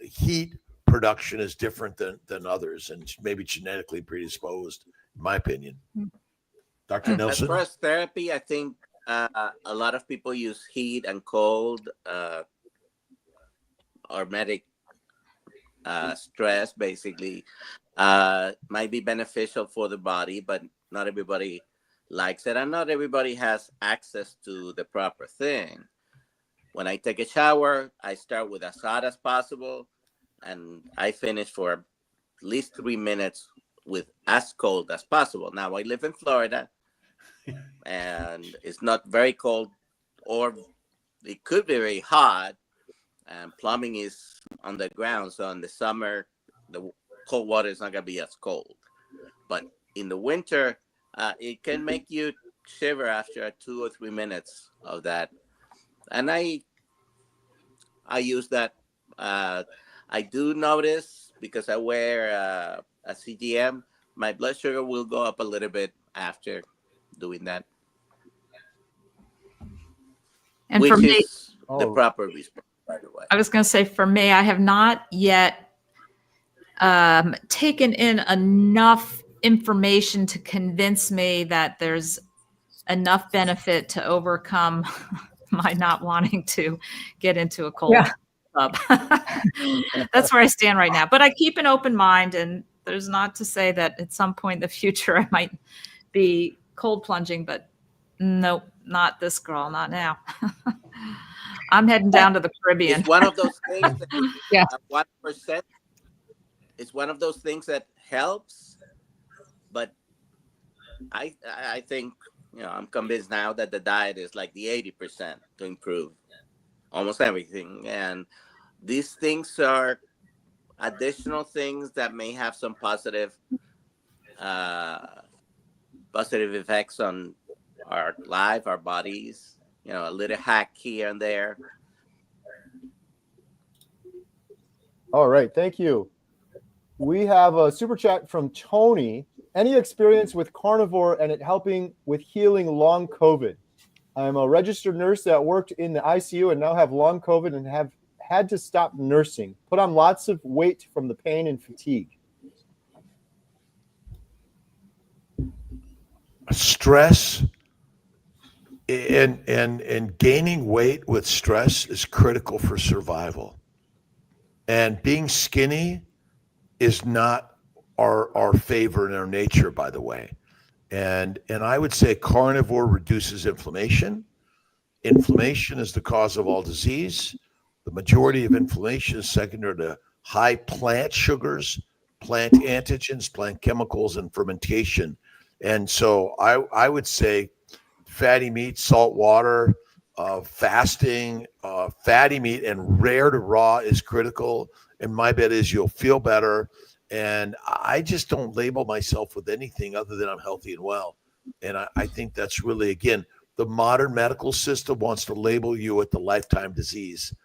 heat production is different than others, and maybe genetically predisposed, in my opinion. Dr. Nelson? As far as therapy, I think a lot of people use heat and cold or medic stress, basically. Might be beneficial for the body, but not everybody likes it, and not everybody has access to the proper thing. When I take a shower, I start with as hot as possible, and I finish for at least 3 minutes with as cold as possible. Now, I live in Florida, and it's not very cold, or it could be very hot, and plumbing is on the ground. So in the summer, the cold water is not going to be as cold. But in the winter, it can make you shiver after 2 or 3 minutes of that. And I use that. I do notice, because I wear a CGM, my blood sugar will go up a little bit after doing that. And which for me, is the proper response, by the way. I was going to say, for me, I have not yet taken in enough information to convince me that there's enough benefit to overcome my not wanting to get into a cold tub. That's where I stand right now. But I keep an open mind, and there's not to say that at some point in the future I might be cold plunging, but nope, not this girl, not now. I'm heading down to the Caribbean. It's one of those things that 1%. It's one of those things that helps, but I think, I'm convinced now that the diet is like the 80% to improve almost everything. And these things are additional things that may have some positive effects on our life, our bodies, a little hack here and there. All right. Thank you. We have a super chat from Tony. Any experience with carnivore and it helping with healing long COVID? I'm a registered nurse that worked in the ICU and now have long COVID and have had to stop nursing. Put on lots of weight from the pain and fatigue. Stress and gaining weight with stress is critical for survival. And being skinny is not our favor in our nature, by the way. And I would say carnivore reduces inflammation. Inflammation is the cause of all disease. The majority of inflammation is secondary to high plant sugars, plant antigens, plant chemicals, and fermentation. And so I would say fatty meat, salt water, fasting, fatty meat, and rare to raw is critical. And my bet is you'll feel better. And I just don't label myself with anything other than I'm healthy and well. And I think that's really, again, the modern medical system wants to label you with the lifetime disease,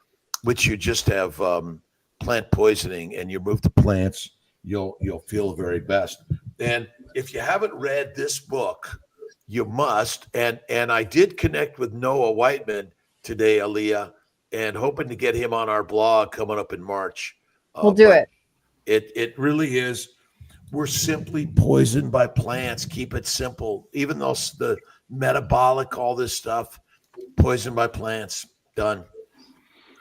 which you just have plant poisoning, and you move to plants, you'll feel the very best. And if you haven't read this book, you must. And I did connect with Noah Whiteman today, Aaliyah, and hoping to get him on our blog coming up in March. We'll do it. It really is. We're simply poisoned by plants. Keep it simple. Even though the metabolic, all this stuff, poisoned by plants. Done.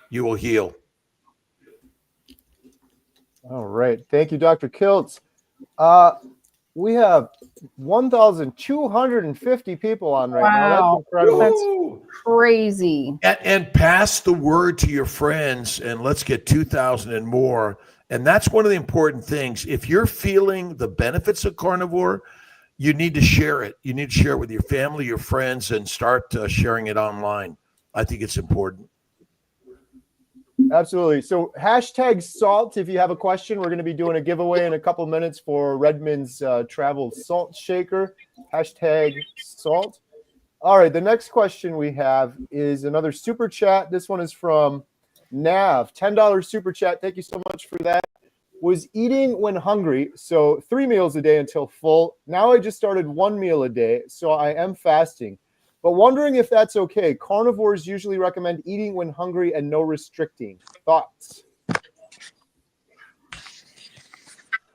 You will heal. All right. Thank you, Dr. Kiltz. We have 1,250 people on right now. That's incredible. That's crazy. And pass the word to your friends, and let's get 2,000 and more. And that's one of the important things. If you're feeling the benefits of carnivore, you need to share it. You need to share it with your family, your friends, and start sharing it online. I think it's important. Absolutely. So #salt if you have a question. We're going to be doing a giveaway in a couple minutes for Redmond's travel salt shaker. #salt. All right. The next question we have is another super chat. This one is from Nav. $10 super chat. Thank you so much for that. Was eating when hungry, so 3 meals a day until full. Now I just started 1 meal a day, so I am fasting. But wondering if that's okay. Carnivores usually recommend eating when hungry and no restricting. Thoughts?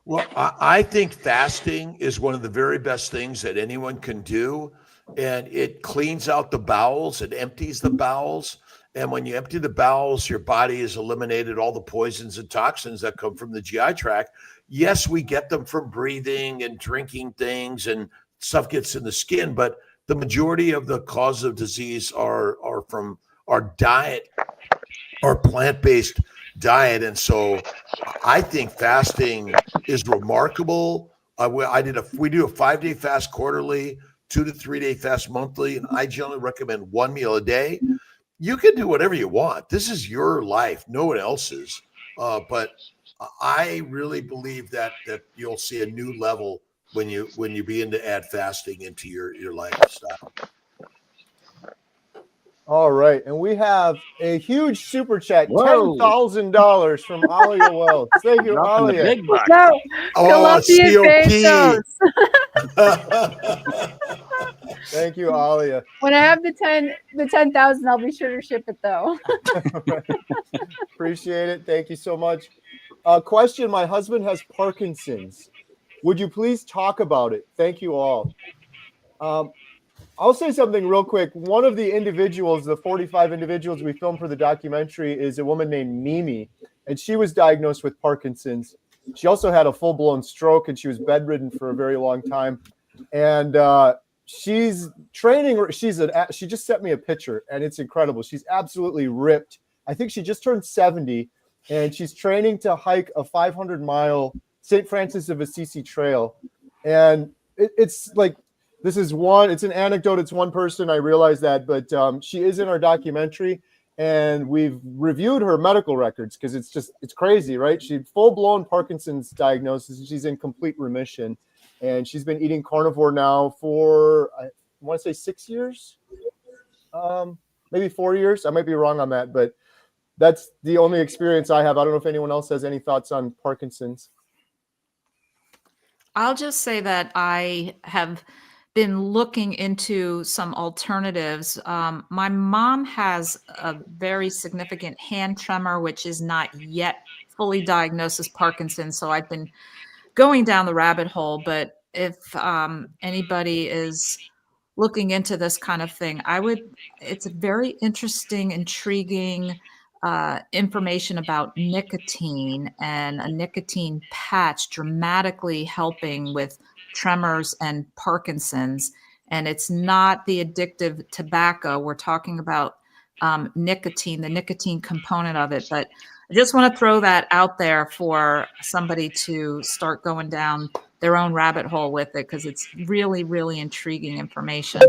Well, I think fasting is one of the very best things that anyone can do. And it cleans out the bowels. It empties the bowels. And when you empty the bowels, your body has eliminated all the poisons and toxins that come from the GI tract. Yes, we get them from breathing and drinking things, and stuff gets in the skin, but the majority of the causes of disease are from our diet, our plant-based diet. And so I think fasting is remarkable. We do a 5-day fast quarterly, 2 to 3 day fast monthly, and I generally recommend 1 meal a day. You can do whatever you want. This is your life, no one else's. But I really believe that you'll see a new level when you begin to add fasting into your lifestyle. All right, and we have a huge super chat, Whoa. $10,000 from Alia Wells. Thank you, Dropping the Alia. big bucks. No, COP. Thank you, Alia. When I have the 10,000, I'll be sure to ship it though. Appreciate it. Thank you so much. Question: my husband has Parkinson's. Would you please talk about it? Thank you all. I'll say something real quick. One of the individuals, the 45 individuals we filmed for the documentary, is a woman named Mimi, and she was diagnosed with Parkinson's. She also had a full-blown stroke, and she was bedridden for a very long time. And she's training. She just sent me a picture, and it's incredible. She's absolutely ripped. I think she just turned 70, and she's training to hike a 500-mile St. Francis of Assisi trail. And it's like, it's an anecdote. It's one person. I realize that, but she is in our documentary, and we've reviewed her medical records because it's crazy, right? She had full-blown Parkinson's diagnosis, and she's in complete remission. And she's been eating carnivore now for, I want to say 6 years, maybe 4 years. I might be wrong on that, but that's the only experience I have. I don't know if anyone else has any thoughts on Parkinson's. I'll just say that I have been looking into some alternatives. My mom has a very significant hand tremor, which is not yet fully diagnosed as Parkinson's. So I've been going down the rabbit hole. But if anybody is looking into this kind of thing, it's a very interesting, intriguing information about nicotine and a nicotine patch dramatically helping with tremors and Parkinson's. And it's not the addictive tobacco. We're talking about nicotine, the nicotine component of it. But I just want to throw that out there for somebody to start going down their own rabbit hole with it, because it's really, really intriguing information.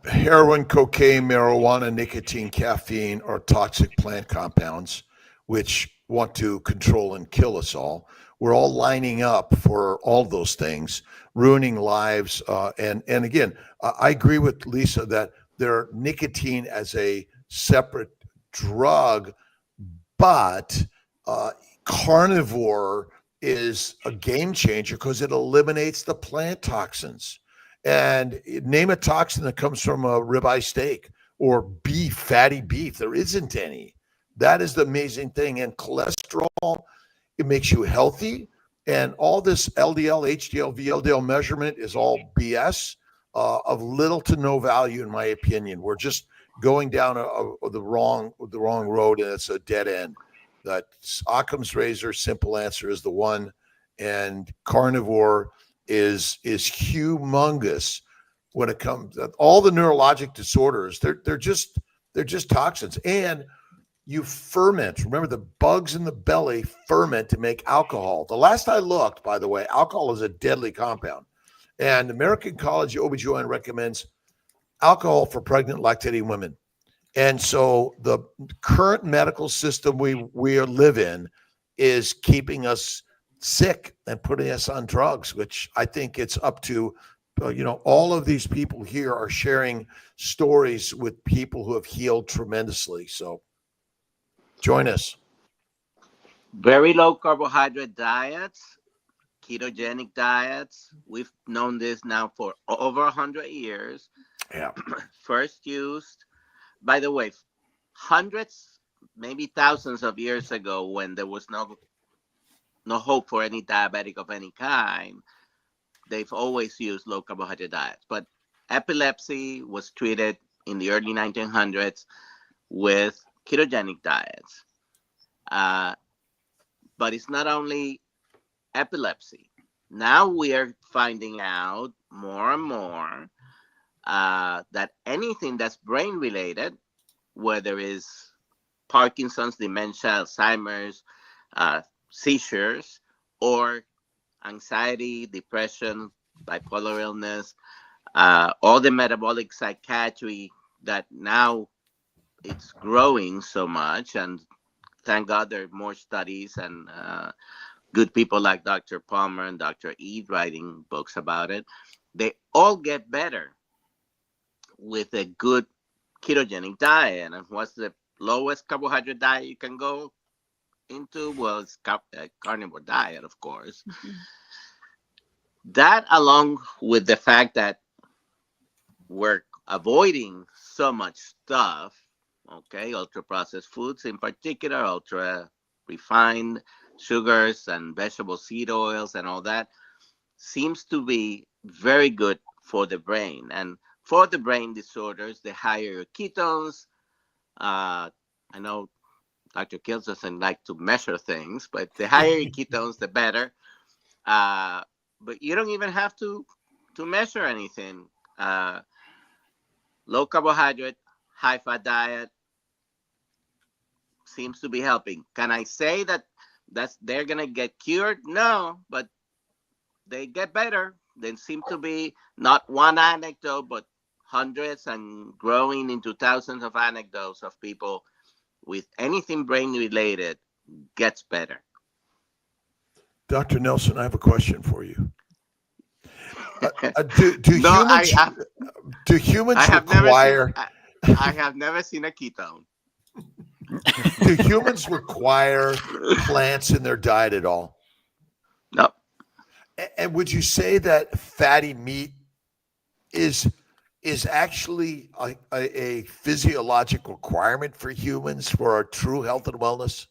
Heroin, cocaine, marijuana, nicotine, caffeine are toxic plant compounds which want to control and kill us all. we're all lining up for all those things, ruining lives. And again, I agree with Lisa that nicotine as a separate drug, but carnivore is a game changer because it eliminates the plant toxins. And name a toxin that comes from a ribeye steak or beef, fatty beef. There isn't any. That is the amazing thing. And cholesterol, it makes you healthy. And all this LDL, HDL, VLDL measurement is all BS of little to no value, in my opinion. We're just going down the wrong road, and it's a dead end. That Occam's razor, simple answer is the one, and carnivore is humongous when it comes to all the neurologic disorders. They're just toxins, and you ferment. Remember, the bugs in the belly ferment to make alcohol. The last I looked, by the way, alcohol is a deadly compound, and American College of OBGYN recommends alcohol for pregnant lactating women. And so the current medical system we live in is keeping us sick and putting us on drugs, which I think it's up to, all of these people here are sharing stories with people who have healed tremendously. So join us. Very low carbohydrate diets, ketogenic diets. We've known this now for over 100 years. Yeah. First used, by the way, hundreds, maybe thousands of years ago, when there was no hope for any diabetic of any kind, they've always used low carbohydrate diets. But epilepsy was treated in the early 1900s with ketogenic diets. But it's not only epilepsy. Now we are finding out more and more that anything that's brain related, whether it's Parkinson's, dementia, Alzheimer's, seizures, or anxiety, depression, bipolar illness, all the metabolic psychiatry that now it's growing so much. And thank God there are more studies and good people like Dr. Palmer and Dr. Ede writing books about it. They all get better with a good ketogenic diet. And what's the lowest carbohydrate diet you can go into? Well, it's carnivore diet, of course. Mm-hmm. That, along with the fact that we're avoiding so much stuff, okay, ultra processed foods in particular, ultra refined sugars and vegetable seed oils and all that, seems to be very good for the brain. And for the brain disorders, the higher your ketones, I know Dr. Kiltz doesn't like to measure things, but the higher your ketones, the better. But you don't even have to measure anything. Low carbohydrate, high fat diet seems to be helping. Can I say that they're gonna get cured? No, but they get better. There seem to be not one anecdote, but hundreds and growing into thousands of anecdotes of people with anything brain related gets better. Dr. Nelson, I have a question for you. Do humans require? I have never seen a ketone. Do humans require plants in their diet at all? No. And would you say that fatty meat is actually a physiological requirement for humans for our true health and wellness?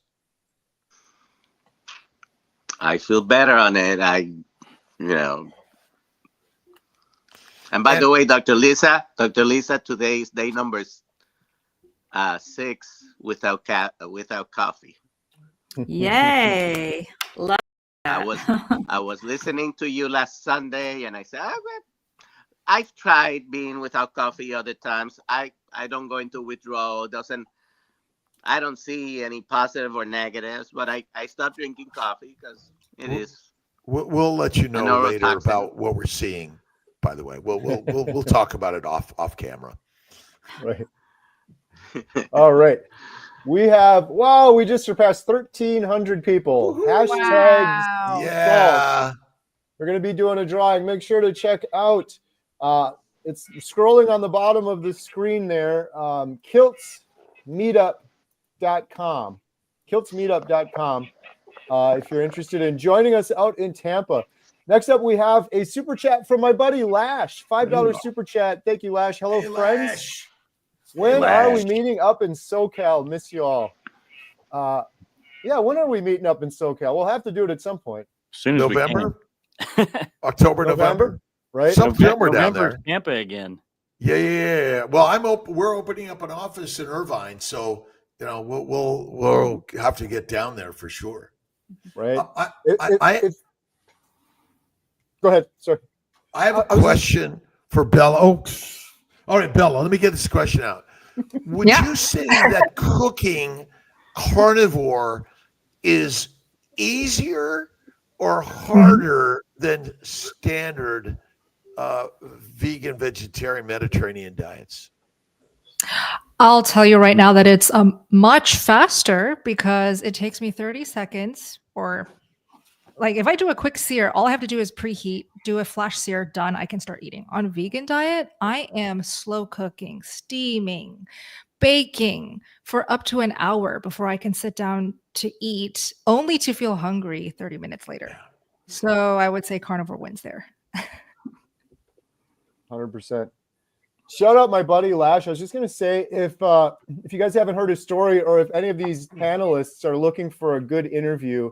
I feel better on it. And by the way, Dr. Lisa, today's day number 6 without coffee. Yay. Love that. I was listening to you last Sunday, and I said, I've tried being without coffee other times. I don't go into withdrawal. I don't see any positive or negatives, but I stopped drinking coffee because it is. We'll let you know later about what we're seeing. By the way, we'll talk about it off camera. Right. All right. we just surpassed 1,300 people. Hashtags. Wow. Yeah. We're going to be doing a drawing. Make sure to check out, it's scrolling on the bottom of the screen there, KiltzMeetup.com. KiltzMeetup.com. If you're interested in joining us out in Tampa. Next up, we have a super chat from my buddy Lash. $5 super chat. Thank you, Lash. Hello, Hey, friends. Lash. When Hey, are we Lash. meeting up in SoCal? Miss you all. Yeah, when are we meeting up in SoCal? We'll have to do it at some point. As soon as November? we can. October, November? Right? Somewhere down November, there. Tampa again. Yeah. Well, we're opening up an office in Irvine, so we'll have to get down there for sure. Right. Go ahead. Sorry. I have a question for Bella. Oh, all right, Bella. Let me get this question out. Would you say that cooking carnivore is easier or harder than standard vegan, vegetarian, Mediterranean diets? I'll tell you right now that it's much faster because it takes me 30 seconds, or like if I do a quick sear, all I have to do is preheat, do a flash sear, done. I can start eating. On vegan diet, I am slow cooking, steaming, baking for up to an hour before I can sit down to eat, only to feel hungry 30 minutes later. So I would say carnivore wins there. 100%. Shout out my buddy Lash. I was just going to say, if you guys haven't heard his story, or if any of these panelists are looking for a good interview,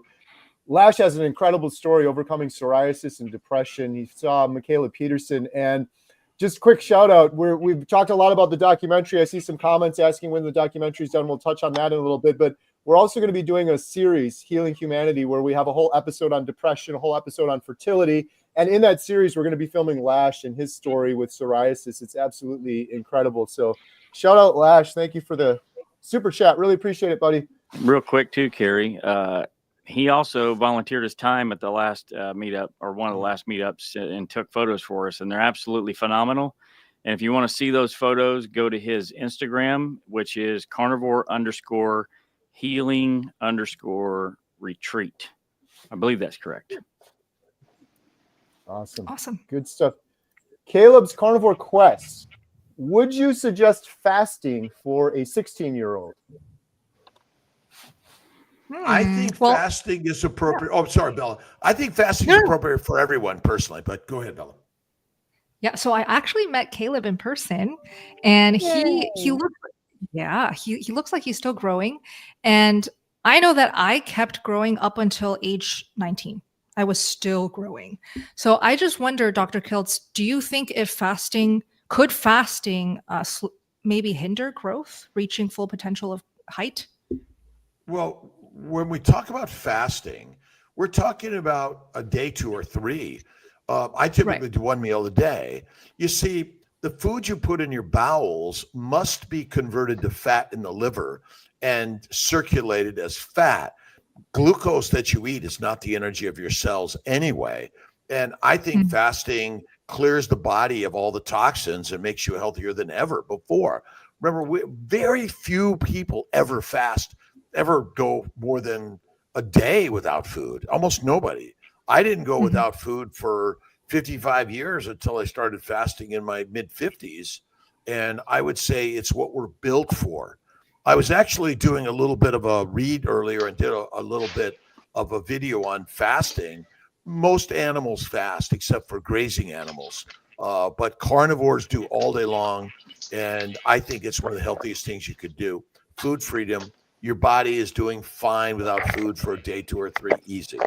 Lash has an incredible story overcoming psoriasis and depression. He saw Michaela Peterson, and just quick shout out. We've talked a lot about the documentary. I see some comments asking when the documentary's done. We'll touch on that in a little bit, but we're also going to be doing a series, Healing Humanity, where we have a whole episode on depression, a whole episode on fertility. And in that series, we're going to be filming Lash and his story with psoriasis. It's absolutely incredible. So shout out Lash. Thank you for the super chat. Really appreciate it, buddy. Real quick too, Kerry. He also volunteered his time at the last meetup, or one of the last meetups, and took photos for us. And they're absolutely phenomenal. And if you want to see those photos, go to his Instagram, which is carnivore_healing_retreat. I believe that's correct. Awesome. Good stuff. Caleb's Carnivore Quest. Would you suggest fasting for a 16-year-old? I think fasting is appropriate. Oh, sorry, Bella. I think fasting is appropriate for everyone personally, but go ahead, Bella. Yeah, so I actually met Caleb in person, and he looks like he's still growing. And I know that I kept growing up until age 19. I was still growing. So I just wonder, Dr. Kiltz, do you think if fasting maybe hinder growth, reaching full potential of height? Well, when we talk about fasting, we're talking about a day, 2 or 3. I typically do 1 meal a day. You see, the food you put in your bowels must be converted to fat in the liver and circulated as fat. Glucose that you eat is not the energy of your cells anyway. And I think fasting clears the body of all the toxins and makes you healthier than ever before. Remember, very few people ever go more than a day without food. Almost nobody. I didn't go without food for 55 years until I started fasting in my mid-50s. And I would say it's what we're built for. I was actually doing a little bit of a read earlier and did a little bit of a video on fasting. Most animals fast except for grazing animals, but carnivores do all day long. And I think it's one of the healthiest things you could do. Food freedom. Your body is doing fine without food for a day, 2 or 3, easy.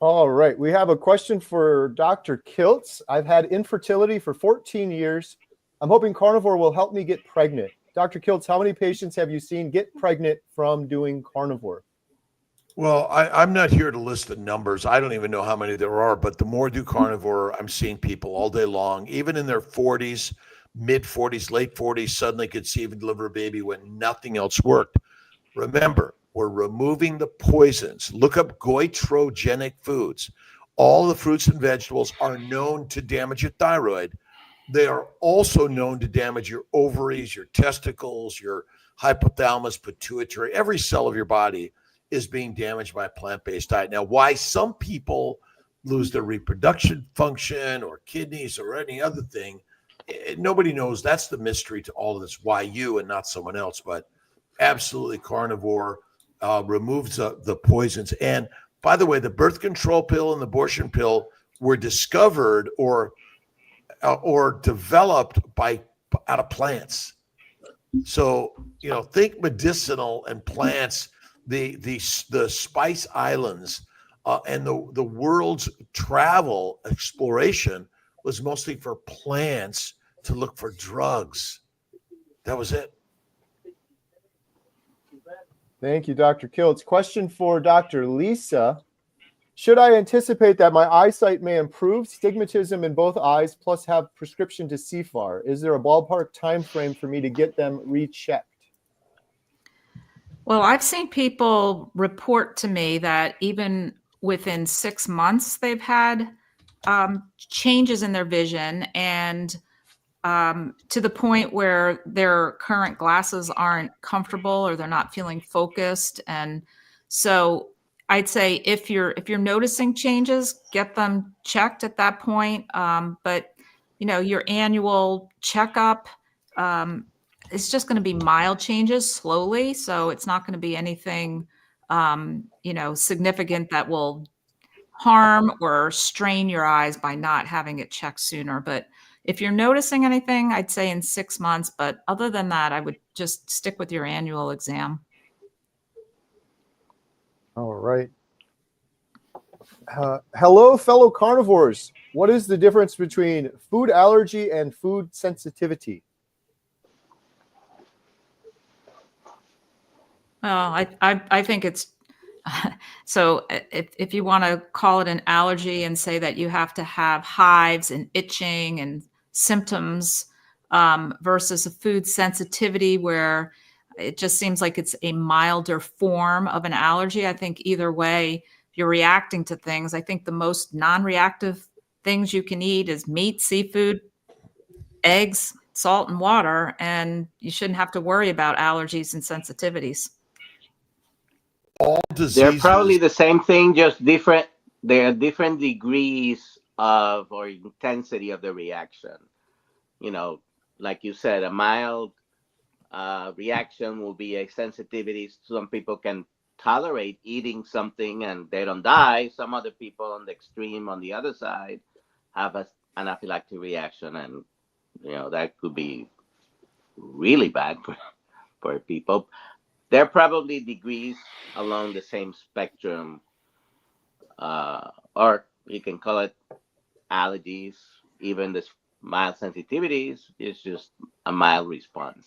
All right. We have a question for Dr. Kiltz. I've had infertility for 14 years. I'm hoping carnivore will help me get pregnant. Dr. Kiltz, how many patients have you seen get pregnant from doing carnivore? Well, I'm not here to list the numbers. I don't even know how many there are, but the more I do carnivore, I'm seeing people all day long, even in their 40s, mid-40s, late 40s, suddenly conceive and deliver a baby when nothing else worked. Remember, we're removing the poisons. Look up goitrogenic foods. All the fruits and vegetables are known to damage your thyroid. they are also known to damage your ovaries, your testicles, your hypothalamus, pituitary. Every cell of your body is being damaged by a plant-based diet. Now, why some people lose their reproduction function or kidneys or any other thing, nobody knows. That's the mystery to all of this. Why you and not someone else? But absolutely, carnivore removes the poisons. And by the way, the birth control pill and the abortion pill were discovered or developed out of plants. So, you know, think medicinal and plants, the Spice Islands, and the world's travel exploration was mostly for plants to look for drugs. That was it. Thank you, Dr. Kiltz. Question for Dr. Lisa. Should I anticipate that my eyesight may improve, stigmatism in both eyes, plus have prescription to CFAR? Is there a ballpark time frame for me to get them rechecked? Well, I've seen people report to me that even within 6 months, they've had changes in their vision, and to the point where their current glasses aren't comfortable or they're not feeling focused. And so I'd say if you're noticing changes, get them checked at that point. But you know, your annual checkup, it's just going to be mild changes slowly. So it's not going to be anything, you know, significant that will harm or strain your eyes by not having it checked sooner. But if you're noticing anything, I'd say in 6 months. But other than that, I would just stick with your annual exam. All right. Hello, fellow carnivores. What is the difference between food allergy and food sensitivity? Well, I think it's so if you want to call it an allergy and say that you have to have hives and itching and symptoms versus a food sensitivity where it just seems like it's a milder form of an allergy. I think either way, you're reacting to things. I think the most non-reactive things you can eat is meat, seafood, eggs, salt, and water, and you shouldn't have to worry about allergies and sensitivities. All diseases. They're probably the same thing, just different. There are different degrees of or intensity of the reaction. You know, like you said, a mild reaction will be a sensitivity. Some people can tolerate eating something and they don't die. Some other people on the extreme on the other side have an anaphylactic reaction, and you know that could be really bad for people. They're probably degrees along the same spectrum, or you can call it allergies. Even the mild sensitivities is just a mild response.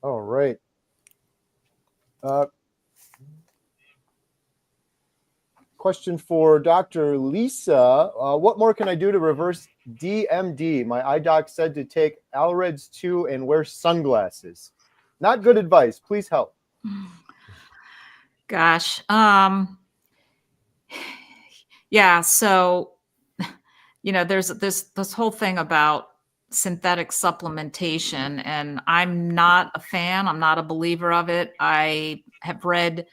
All right. Question for Dr. Lisa. What more can I do to reverse DMD? My eye doc said to take Alreds 2 and wear sunglasses. Not good advice. Please help. Gosh. Yeah. So, you know, there's this whole thing about synthetic supplementation, and I'm not a fan. I'm not a believer of it. I have read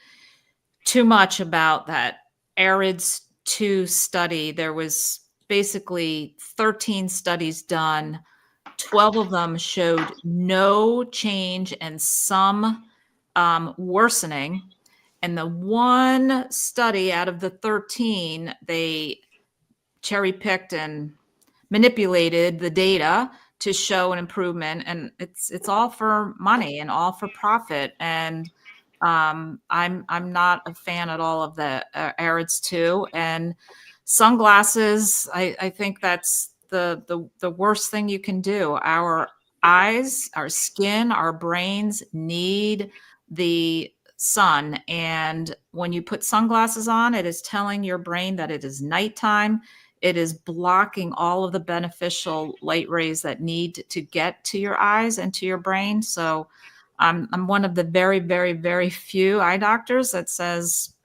too much about that AREDS 2 study. There was basically 13 studies done. 12 of them showed no change and some worsening. And the one study out of the 13, they cherry picked and manipulated the data to show an improvement, and it's all for money and all for profit. And I'm not a fan at all of the AREDS 2 and sunglasses. I think that's the worst thing you can do. Our eyes, our skin, our brains need the sun, and when you put sunglasses on, it is telling your brain that it is nighttime. It is blocking all of the beneficial light rays that need to get to your eyes and to your brain. So I'm one of the very, very, very few eye doctors that says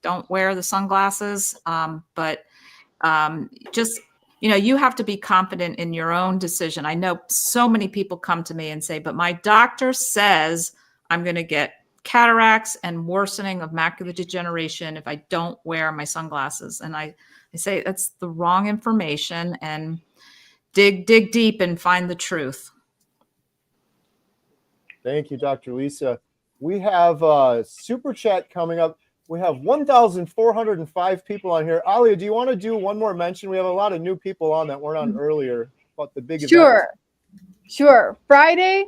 don't wear the sunglasses. But Just, you have to be confident in your own decision. I know so many people come to me and say, but my doctor says I'm going to get cataracts and worsening of macular degeneration if I don't wear my sunglasses. And I say that's the wrong information, and dig deep and find the truth. Thank you, Dr. Lisa. We have a super chat coming up. We have 1,405 people on here. Alia, do you want to do one more mention? We have a lot of new people on that weren't on earlier about the big event. Sure. Friday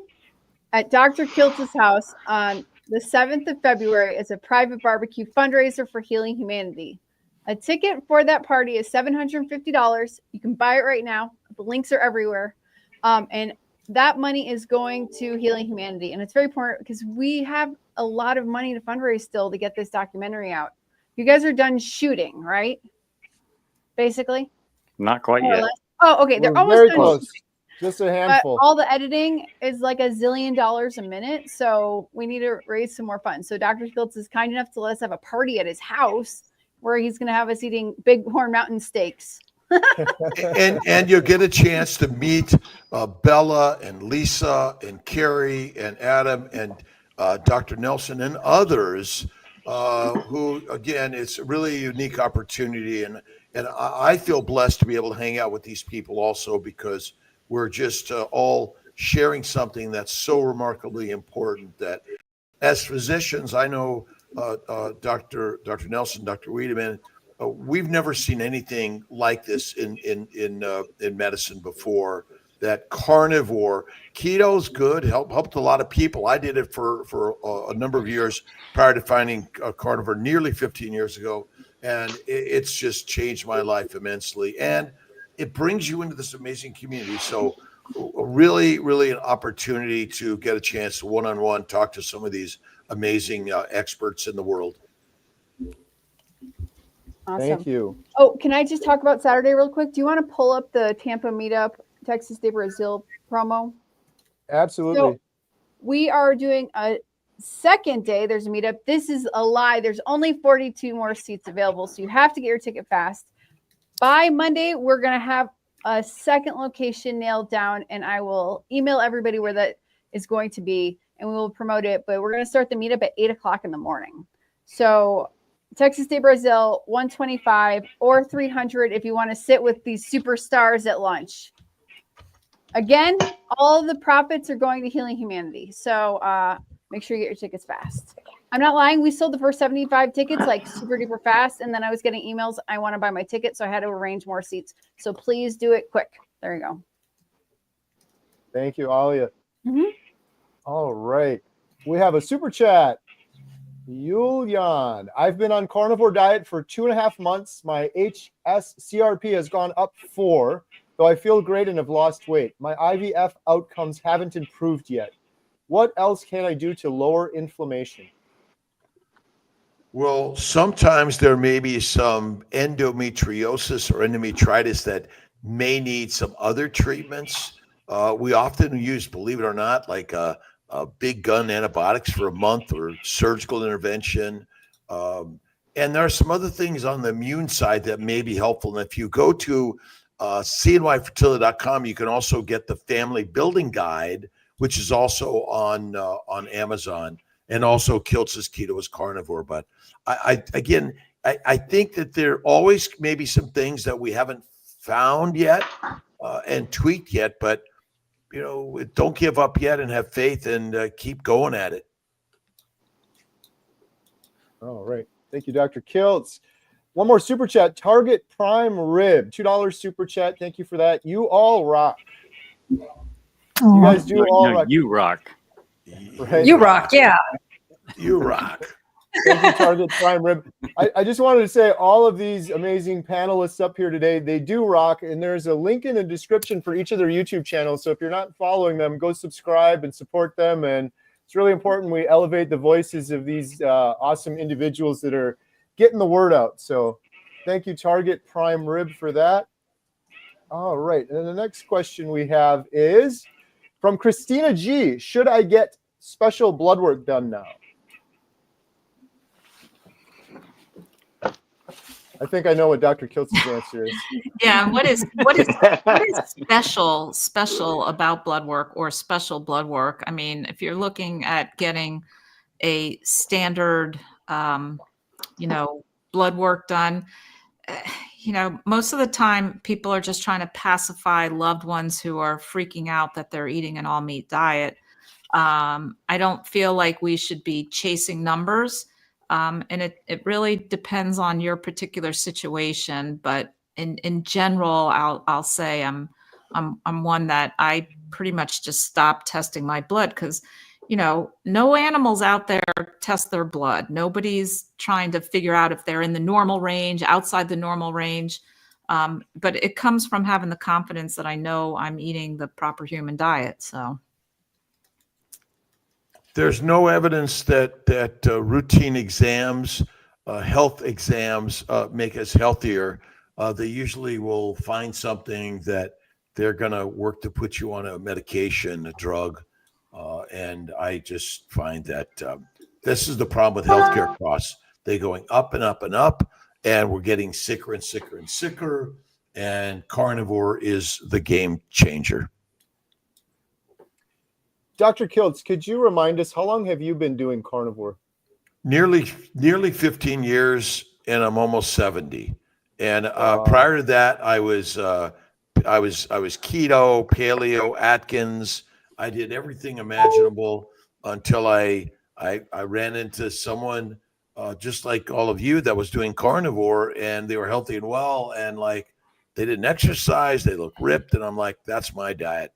at Dr. Kiltz's house on the 7th of February is a private barbecue fundraiser for Healing Humanity. A ticket for that party is $750. You can buy it right now. The links are everywhere. And that money is going to Healing Humanity. And it's very important because we have a lot of money to fundraise still to get this documentary out. You guys are done shooting, right? Basically? Not quite yet. Oh, okay. They're We're almost very done close. shooting. Just a handful. All the editing is like $1 zillion a minute. So we need to raise some more funds. So Dr. Kiltz is kind enough to let us have a party at his house where he's going to have us eating Bighorn Mountain steaks. and you'll get a chance to meet Bella and Lisa and Kerry and Adam and Dr. Nelson and others who, again, it's really a unique opportunity. And I feel blessed to be able to hang out with these people also, because we're just all sharing something that's so remarkably important that as physicians, I know Dr. Nelson, Dr. Wiedemann, we've never seen anything like this in medicine before. That carnivore, keto's good, helped a lot of people. I did it for a number of years prior to finding carnivore nearly 15 years ago, and it's just changed my life immensely. And it brings you into this amazing community. So really, really an opportunity to get a chance to one-on-one talk to some of these amazing experts in the world. Awesome. Thank you. Oh, can I just talk about Saturday real quick? Do you want to pull up the Tampa meetup, Texas de Brazil promo? Absolutely. So we are doing a second day. There's a meetup. This is a lie. There's only 42 more seats available, so you have to get your ticket fast. By Monday, we're going to have a second location nailed down, and I will email everybody where that is going to be, and we will promote it. But we're going to start the meetup at 8 o'clock in the morning. So Texas de Brazil, 125 or 300 if you want to sit with these superstars at lunch. Again, all of the profits are going to Healing Humanity. So make sure you get your tickets fast. I'm not lying. We sold the first 75 tickets like super duper fast. And then I was getting emails. I want to buy my ticket. So I had to arrange more seats. So please do it quick. There you go. Thank you, Alia. All right. We have a super chat. Yulian, I've been on Carnivore Diet for 2.5 months. My HSCRP has gone up 4, though I feel great and have lost weight. My IVF outcomes haven't improved yet. What else can I do to lower inflammation? Well, sometimes there may be some endometriosis or endometritis that may need some other treatments. We often use, believe it or not, like big gun antibiotics for a month or surgical intervention. And there are some other things on the immune side that may be helpful. And if you go to cnyfertility.com, you can also get the Family Building Guide, which is also on Amazon, and also Kiltz's Keto is Carnivore. But I think that there always may be some things that we haven't found yet and tweaked yet, but don't give up yet and have faith and keep going at it. All right. Thank you, Dr. Kiltz. One more super chat. Target Prime Rib, $2 super chat. Thank you for that. You all rock. You guys do all rock. You rock. Right? You rock, yeah. You rock. Thank you, Target Prime Rib. I just wanted to say all of these amazing panelists up here today, they do rock, and there's a link in the description for each of their YouTube channels. So if you're not following them, go subscribe and support them. And it's really important we elevate the voices of these awesome individuals that are getting the word out. So thank you, Target Prime Rib, for that. All right. And then the next question we have is from Christina G. Should I get special blood work done now? I think I know what Dr. Kiltz's answer is. Yeah, what is special about blood work or special blood work? I mean, if you're looking at getting a standard, blood work done, most of the time people are just trying to pacify loved ones who are freaking out that they're eating an all meat diet. I don't feel like we should be chasing numbers. And it really depends on your particular situation, but in general, I'll say I'm one that I pretty much just stopped testing my blood because, no animals out there test their blood. Nobody's trying to figure out if they're in the normal range, outside the normal range. But it comes from having the confidence that I know I'm eating the proper human diet. So. There's no evidence that routine exams, health exams, make us healthier. They usually will find something that they're going to work to put you on a medication, a drug. And I just find that this is the problem with healthcare costs. They're going up and up and up, and we're getting sicker and sicker and sicker. And carnivore is the game changer. Dr. Kiltz, could you remind us, how long have you been doing carnivore? Nearly 15 years, and I'm almost 70. And prior to that, I was keto, paleo, Atkins. I did everything imaginable until I ran into someone just like all of you that was doing carnivore, and they were healthy and well, and like they didn't exercise, they looked ripped, and I'm like, that's my diet.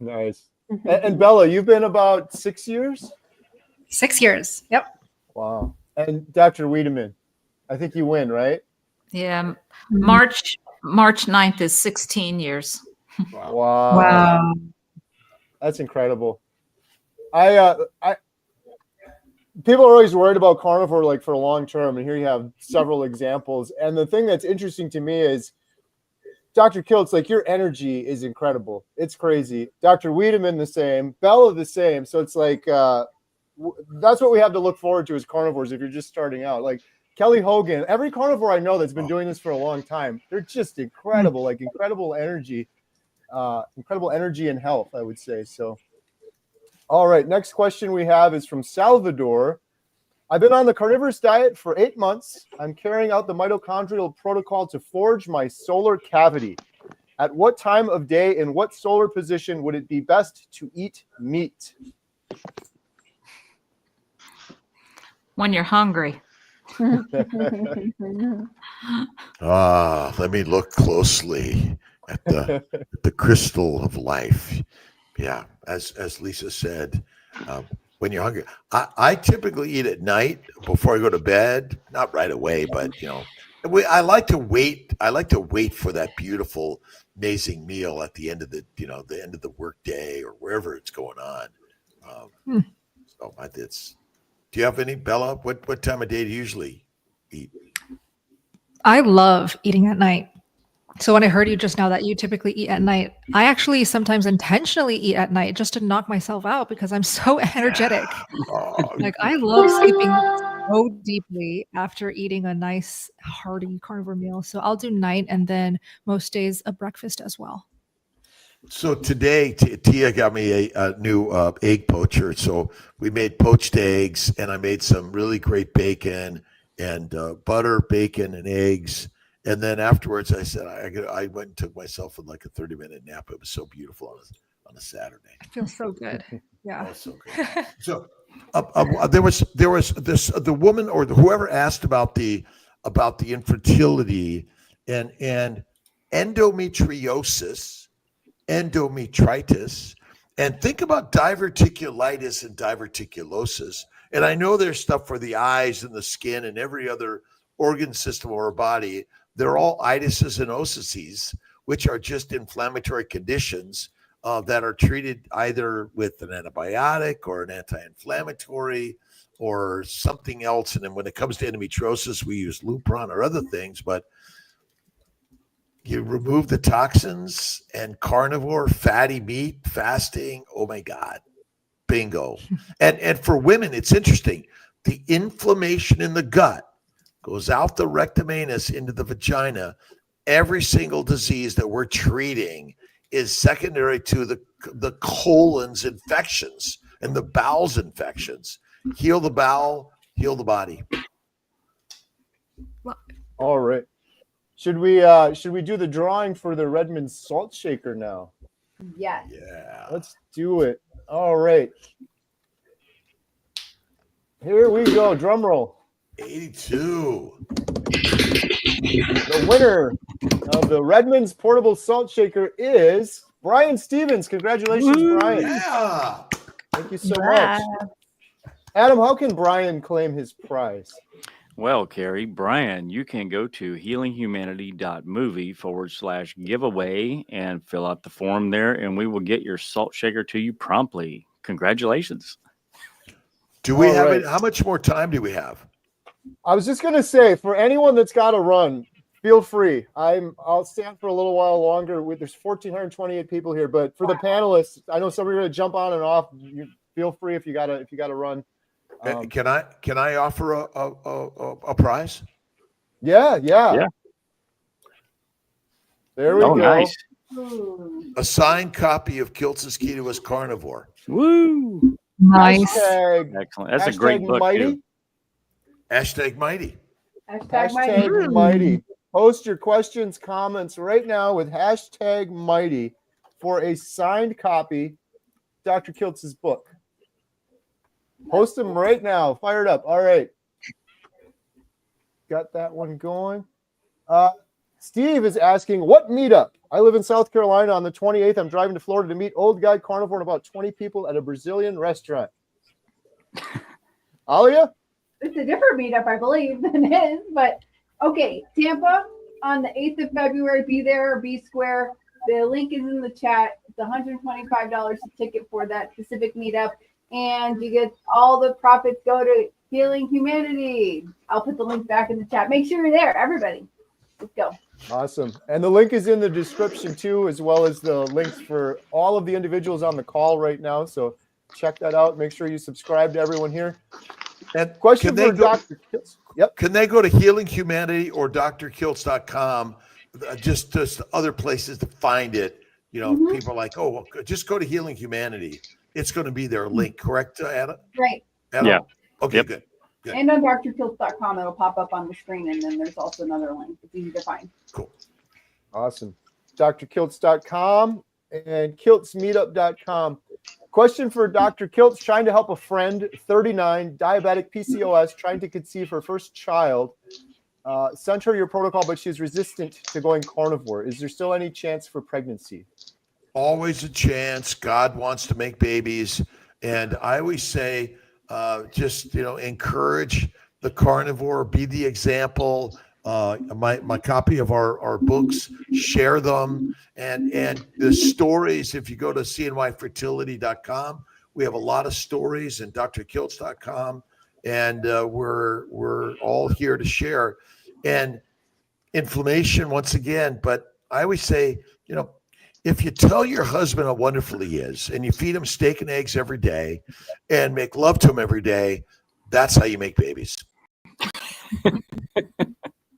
Nice. And Bella, you've been about 6 years? 6 years. Yep. Wow. And Dr. Wiedemann, I think you win, right? Yeah. March 9th is 16 years. Wow. That's incredible. I people are always worried about carnivore like for long term, and here you have several examples. And the thing that's interesting to me is, Dr. Kiltz, like your energy is incredible. It's crazy. Dr. Wiedemann, the same. Bella, the same. So it's like, that's what we have to look forward to as carnivores if you're just starting out. Like Kelly Hogan, every carnivore I know that's been doing this for a long time, they're just incredible, like incredible energy and health, I would say. So, all right, next question we have is from Salvador. I've been on the carnivorous diet for 8 months. I'm carrying out the mitochondrial protocol to forge my solar cavity. At what time of day, in what solar position would it be best to eat meat? When you're hungry. Let me look closely at the crystal of life. Yeah, as Lisa said, when you're hungry, I typically eat at night before I go to bed. Not right away, but I like to wait. I like to wait for that beautiful, amazing meal at the end of the end of the work day or wherever it's going on. So it's. Do you have any, Bella? What time of day do you usually eat? I love eating at night. So when I heard you just now that you typically eat at night, I actually sometimes intentionally eat at night just to knock myself out because I'm so energetic. Like I love sleeping so deeply after eating a nice hearty carnivore meal. So I'll do night and then most days a breakfast as well. So today, Tia got me a new egg poacher. So we made poached eggs, and I made some really great bacon and butter, bacon, and eggs. And then afterwards, I said I went and took myself in like a 30-minute nap. It was so beautiful on a Saturday. It feels so good. Yeah. Oh, so good. So there was this the woman or whoever asked about the infertility and endometriosis. Endometritis, and think about diverticulitis and diverticulosis. And I know there's stuff for the eyes and the skin and every other organ system of our body. They're all itises and osices, which are just inflammatory conditions that are treated either with an antibiotic or an anti-inflammatory or something else. And then when it comes to endometriosis, we use Lupron or other things, but you remove the toxins and carnivore, fatty meat, fasting. Oh my God, bingo. And for women, it's interesting. The inflammation in the gut goes out the rectum anus into the vagina, every single disease that we're treating is secondary to the colon's infections and the bowel's infections. Heal the bowel, heal the body. All right. Should we do the drawing for the Redmond salt shaker now? Yes. Yeah. Let's do it. All right. Here we go. Drum roll. 82. The winner of the Redmond's portable salt shaker is Brian Stevens. Congratulations, Brian. Yeah. Thank you so much. Adam, how can Brian claim his prize? Well, Kerry, Brian, you can go to healinghumanity.movie/giveaway and fill out the form there, and we will get your salt shaker to you promptly. Congratulations. Do we All have right. it? How much more time do we have? I was just going to say, for anyone that's got to run, feel free. I'll stand for a little while longer. There's 1,428 people here, but for the panelists, I know some of you are going to jump on and off. You feel free if you got to run. Can I offer a prize? Yeah. There we go. Nice. A signed copy of Kiltz's Key to His Carnivore. Woo. Nice. Hashtag, Excellent. That's a great book, mighty. too. Hashtag mighty. Hashtag mighty. Post your questions, comments right now with hashtag mighty for a signed copy of Dr. Kiltz's book. Post them right now. Fire it up. All right. Got that one going. Steve is asking, what meetup? I live in South Carolina. On the 28th, I'm driving to Florida to meet Old Guy Carnivore and about 20 people at a Brazilian restaurant. Alia? It's a different meetup, I believe, than his. But okay, Tampa on the 8th of February. Be there, be square. The link is in the chat. It's $125 a ticket for that specific meetup. And you get all the profits go to Healing Humanity. I'll put the link back in the chat. Make sure you're there, everybody. Let's go. Awesome. And the link is in the description too, as well as the links for all of the individuals on the call right now. So check that out. Make sure you subscribe to everyone here. And Question for Dr. Kiltz. Yep. Can they go to Healing Humanity or drkiltz.com? Just other places to find it. You know, people are like, oh, well, just go to Healing Humanity. It's going to be their link, correct, Adam? Right. Adam? Yeah. Okay, Yep. good. And on drkiltz.com, it'll pop up on the screen. And then there's also another link. It's easy to find. Cool. Awesome. drkiltz.com and kiltzmeetup.com. Question for Dr. Kiltz, trying to help a friend, 39, diabetic PCOS, trying to conceive her first child. Sent her your protocol, but she's resistant to going carnivore. Is there still any chance for pregnancy? Always a chance. God wants to make babies. And I always say, encourage the carnivore, be the example. My copy of our books, share them. And the stories, if you go to cnyfertility.com, we have a lot of stories, and drkiltz.com. And we're all here to share. And inflammation, once again, but I always say, if you tell your husband how wonderful he is and you feed him steak and eggs every day and make love to him every day, that's how you make babies. And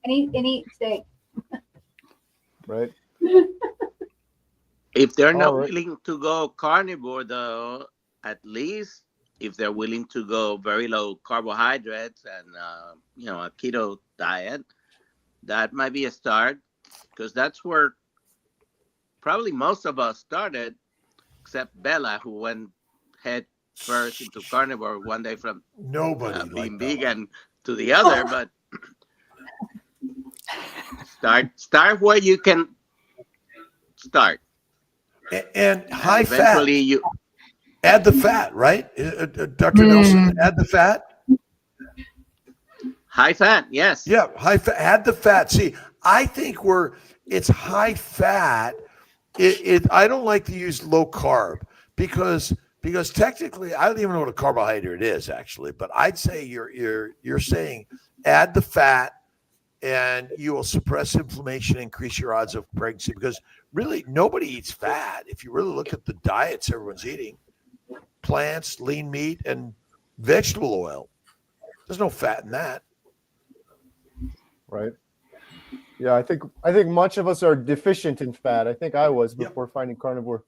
eat steak. Right. If they're not All right. willing to go carnivore, though, at least if they're willing to go very low carbohydrates and a keto diet, that might be a start, because that's where probably most of us started, except Bella, who went head first into carnivore one day from Nobody being liked vegan to the other. But start where you can start. And high fat. Eventually, you Add the fat, right? Dr. Nelson, add the fat. high fat, yes. Yeah, high fat. Add the fat. See, I think it's high fat. I don't like to use low carb because technically I don't even know what a carbohydrate is actually, but I'd say you're saying add the fat and you will suppress inflammation, increase your odds of pregnancy, because really nobody eats fat. If you really look at the diets everyone's eating, plants, lean meat, and vegetable oil. There's no fat in that. Right. Yeah, I think much of us are deficient in fat. I think I was before finding carnivore.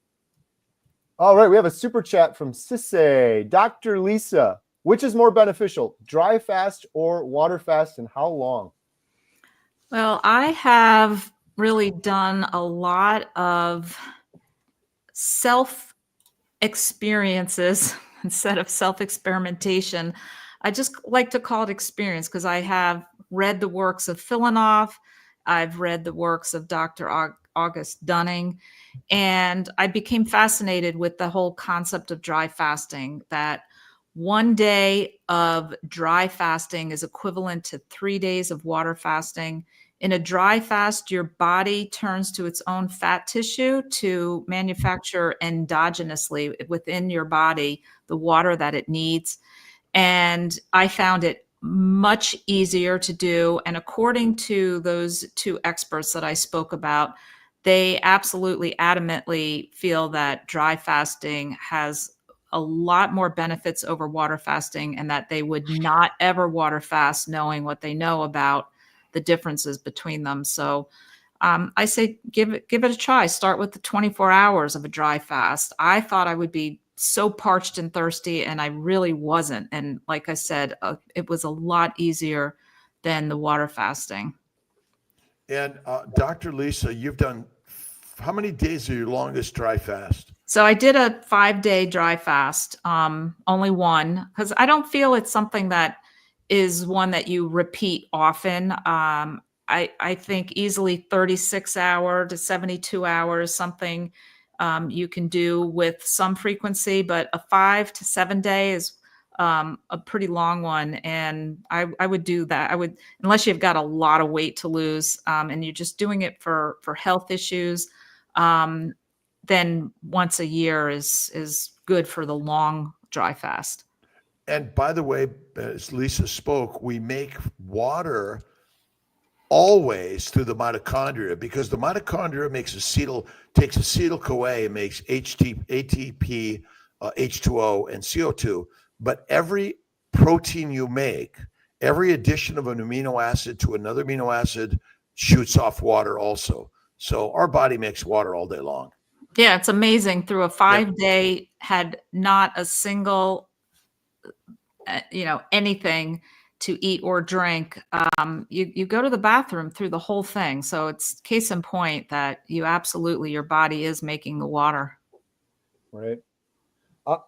All right, we have a super chat from Sisse. Dr. Lisa, which is more beneficial, dry fast or water fast, and how long? Well, I have really done a lot of self experiences instead of self experimentation. I just like to call it experience because I have read the works of Filanoff. I've read the works of Dr. August Dunning, and I became fascinated with the whole concept of dry fasting, that 1 day of dry fasting is equivalent to 3 days of water fasting. In a dry fast, your body turns to its own fat tissue to manufacture endogenously within your body the water that it needs. And I found it much easier to do. And according to those two experts that I spoke about, they absolutely adamantly feel that dry fasting has a lot more benefits over water fasting, and that they would not ever water fast knowing what they know about the differences between them. So I say give it a try. Start with the 24 hours of a dry fast. I thought I would be so parched and thirsty, and I really wasn't. And like I said, it was a lot easier than the water fasting. And Dr. Lisa, you've done, how many days are your longest dry fast? So I did a 5-day dry fast, only one, because I don't feel it's something that is one that you repeat often. I think easily 36 hour to 72 hours, something you can do with some frequency, but a 5 to 7 day is a pretty long one. And I would do that. I would, unless you've got a lot of weight to lose and you're just doing it for health issues, then once a year is good for the long dry fast. And by the way, as Lisa spoke, we make water always through the mitochondria, because the mitochondria takes acetyl-CoA and makes ATP, H2O, and CO2. But every protein you make, every addition of an amino acid to another amino acid shoots off water also. So our body makes water all day long. Yeah, it's amazing. Through a 5-day, had not a single, anything to eat or drink. You go to the bathroom through the whole thing. So it's case in point that your body is making the water. Right.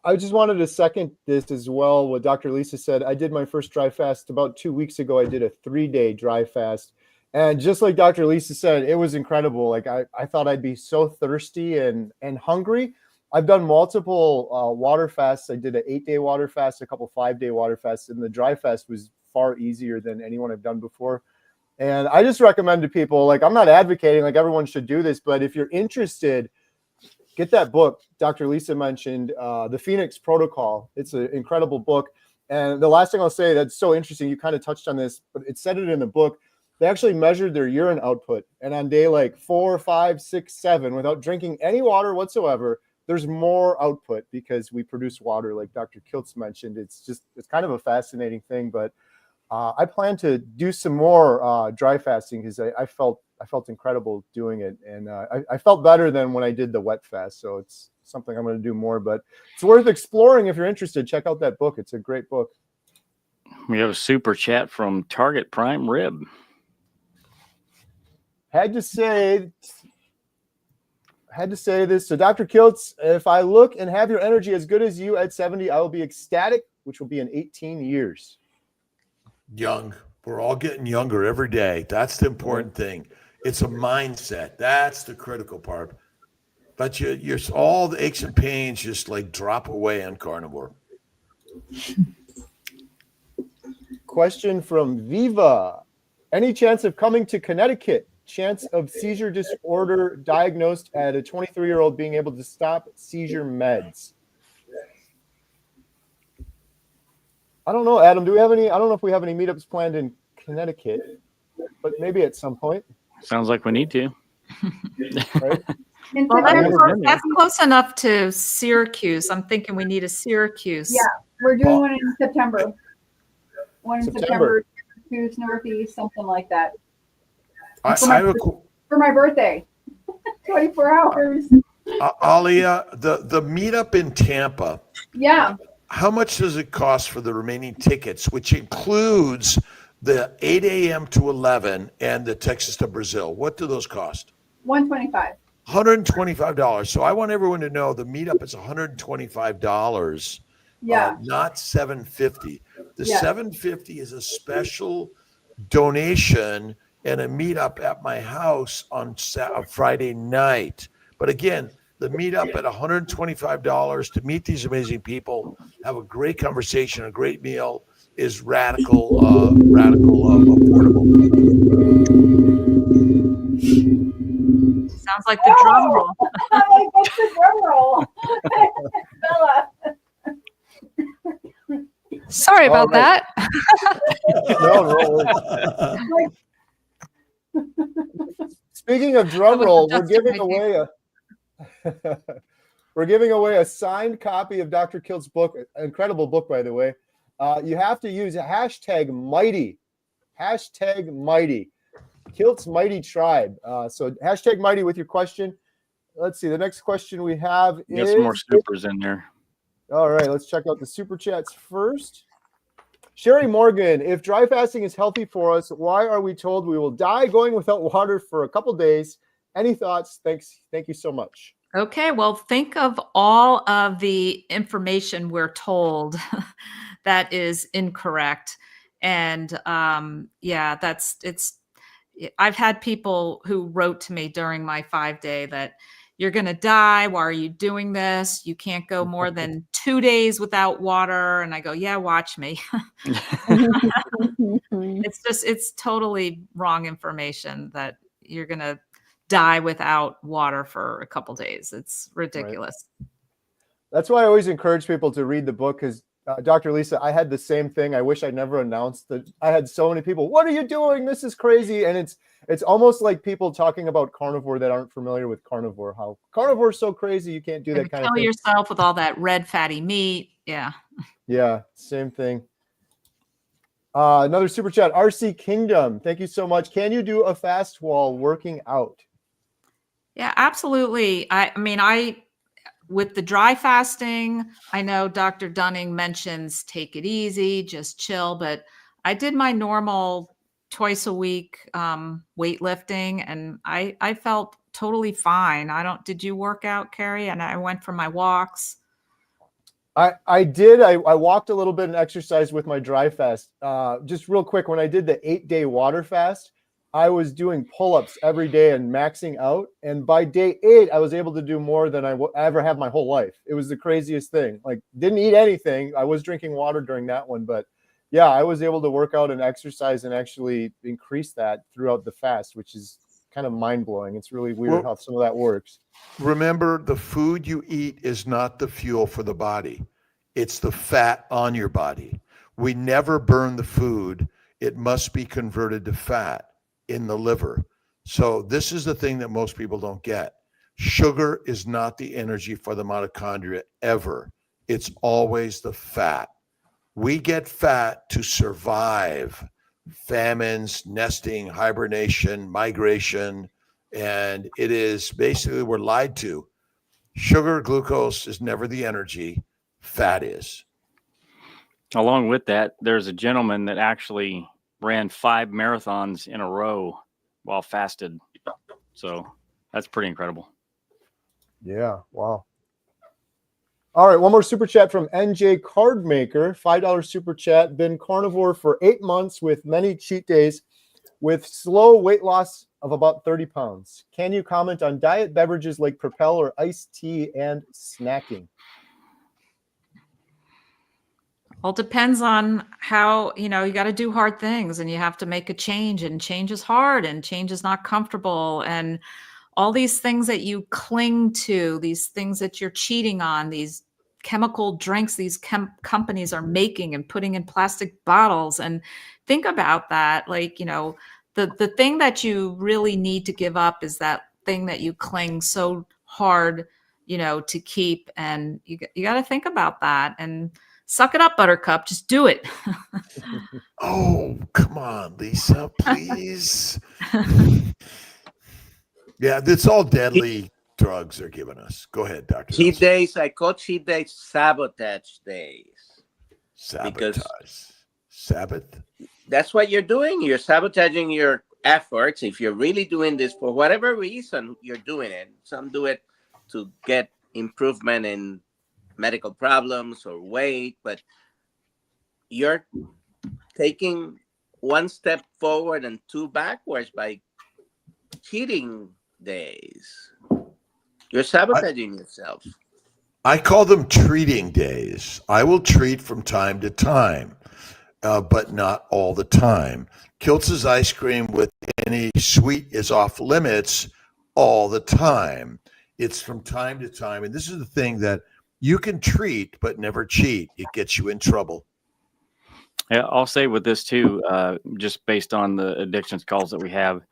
I just wanted to second this as well. What Dr. Lisa said, I did my first dry fast about 2 weeks ago. I did a 3-day dry fast. And just like Dr. Lisa said, it was incredible. Like I thought I'd be so thirsty and hungry. I've done multiple water fasts. I did an 8-day water fast, a couple 5-day water fasts, and the dry fast was far easier than anyone I've done before. And I just recommend to people, like, I'm not advocating like everyone should do this, but if you're interested, get that book Dr. Lisa mentioned, The Phoenix Protocol. It's an incredible book. And the last thing I'll say that's so interesting, you kind of touched on this, but it said it in the book. They actually measured their urine output. And on day like 4, 5, 6, 7, without drinking any water whatsoever, there's more output because we produce water, like Dr. Kiltz mentioned. It's kind of a fascinating thing. But I plan to do some more dry fasting because I felt incredible doing it. And I felt better than when I did the wet fast. So it's something I'm going to do more. But it's worth exploring if you're interested. Check out that book. It's a great book. We have a super chat from Target Prime Rib. Had to say this. So Dr. Kiltz, if I look and have your energy as good as you at 70, I will be ecstatic, which will be in 18 years. Young. We're all getting younger every day. That's the important thing. It's a mindset. That's the critical part. But you're all the aches and pains just like drop away on carnivore. Question from Viva. Any chance of coming to Connecticut? Chance of seizure disorder diagnosed at a 23-year-old being able to stop seizure meds? I don't know, Adam. Do we have any? I don't know if we have any meetups planned in Connecticut, but maybe at some point. Sounds like we need to. Right? Well, that's close enough to Syracuse. I'm thinking we need a Syracuse. Yeah, we're doing one in September. One in September, Northeast, something like that. I have a for my birthday. 24 hours. Alia, the meetup in Tampa. Yeah. How much does it cost for the remaining tickets, which includes the 8 a.m. to 11 and the Texas to Brazil? What do those cost? $125. $125. So I want everyone to know the meetup is $125. Yeah. Not $750. The Yeah. $750 is a special donation and a meetup at my house on Friday night. But again, the meetup at $125 to meet these amazing people, have a great conversation, a great meal is radical affordable. Sounds like the drum roll. I'm like, what's the drum roll? Bella. Sorry about that. Speaking of drum roll, we're Justin giving away we're giving away a signed copy of Dr. Kiltz's book, incredible book, by the way. You have to use #Mighty, #Mighty, Kiltz Mighty Tribe. So #Mighty with your question. Let's see. The next question we have Get is some more supers in there. All right, let's check out the super chats first. Sherry Morgan, if dry fasting is healthy for us, why are we told we will die going without water for a couple days? Any thoughts? Thanks. Thank you so much. Okay, well, think of all of the information we're told that is incorrect. And yeah, I've had people who wrote to me during my 5-day that you're going to die. Why are you doing this? You can't go more than 2 days without water. And I go, yeah, watch me. It's totally wrong information that you're going to die without water for a couple days. It's ridiculous. Right. That's why I always encourage people to read the book, because Dr. Lisa, I had the same thing. I wish I never announced that. I had so many people, what are you doing? This is crazy. And it's almost like people talking about carnivore that aren't familiar with carnivore, how carnivore is so crazy. You can't do that kind of thing. Kill yourself with all that red fatty meat. Yeah. Yeah. Same thing. Another super chat, RC Kingdom. Thank you so much. Can you do a fast while working out? Yeah, absolutely. I mean, with the dry fasting, I know Dr. Dunning mentions take it easy, just chill, but I did my normal twice a week weightlifting, and I felt totally fine. Did you work out, Kerry? And I went for my walks. I did. I walked a little bit and exercised with my dry fast. Just real quick, when I did the 8-day water fast, I was doing pull-ups every day and maxing out. And by day 8, I was able to do more than I ever have my whole life. It was the craziest thing. Like, didn't eat anything. I was drinking water during that one. But yeah, I was able to work out and exercise and actually increase that throughout the fast, which is kind of mind-blowing. It's really weird how some of that works. Remember, the food you eat is not the fuel for the body. It's the fat on your body. We never burn the food. It must be converted to fat in the liver. So this is the thing that most people don't get. Sugar is not the energy for the mitochondria ever. It's always the fat. We get fat to survive famines, nesting, hibernation, migration, and it is basically, we're lied to. Sugar, glucose is never the energy. Fat is. Along with that, there's a gentleman that actually ran 5 marathons in a row while fasted. So that's pretty incredible. Yeah. Wow. All right. One more super chat from NJ Cardmaker. $5 super chat. Been carnivore for 8 months with many cheat days with slow weight loss of about 30 pounds. Can you comment on diet beverages like Propel or iced tea and snacking? Well, it depends on how, you got to do hard things and you have to make a change, and change is hard and change is not comfortable. And all these things that you cling to, these things that you're cheating on, these chemical drinks these companies are making and putting in plastic bottles. And think about that. Like, the thing that you really need to give up is that thing that you cling so hard, to keep. And you got to think about that. And Suck it up, Buttercup. Just do it. Oh, come on, Lisa, please. Yeah, it's all deadly drugs they're giving us. Go ahead, Dr. Cheat Nelson. days, I call cheat days sabotage days. Sabotage. Sabbath? That's what you're doing. You're sabotaging your efforts. If you're really doing this for whatever reason, you're doing it. Some do it to get improvement in medical problems or weight, but you're taking one step forward and two backwards by cheating days. You're sabotaging yourself. I call them treating days. I will treat from time to time, but not all the time. Kiltz's ice cream with any sweet is off limits all the time. It's from time to time. And this is the thing that you can treat, but never cheat. It gets you in trouble. Yeah, I'll say with this too, just based on the addictions calls that we have,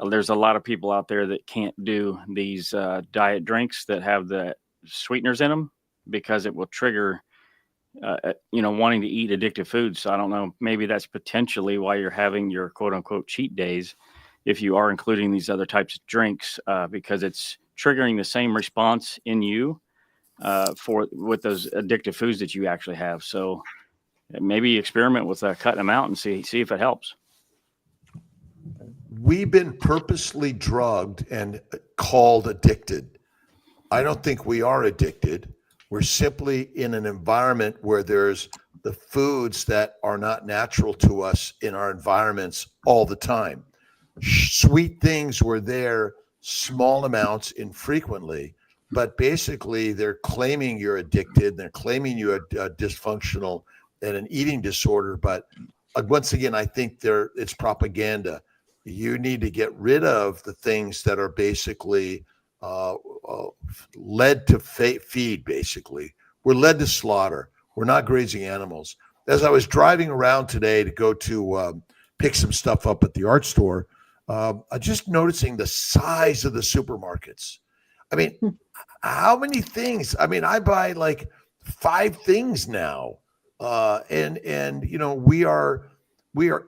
there's a lot of people out there that can't do these diet drinks that have the sweeteners in them because it will trigger, wanting to eat addictive foods. So I don't know, maybe that's potentially why you're having your quote unquote cheat days if you are including these other types of drinks, because it's triggering the same response in you with those addictive foods that you actually have. So maybe experiment with cutting them out and see if it helps. We've been purposely drugged and called addicted. I don't think we are addicted. We're simply in an environment where there's the foods that are not natural to us in our environments all the time. Sweet things were there, small amounts, infrequently, but basically they're claiming you're addicted. They're claiming you're dysfunctional and an eating disorder. But once again, I think it's propaganda. You need to get rid of the things that are basically led to feed, basically. We're led to slaughter. We're not grazing animals. As I was driving around today to go to pick some stuff up at the art store, I'm just noticing the size of the supermarkets. I mean, how many things? I mean, I buy like 5 things now. And we are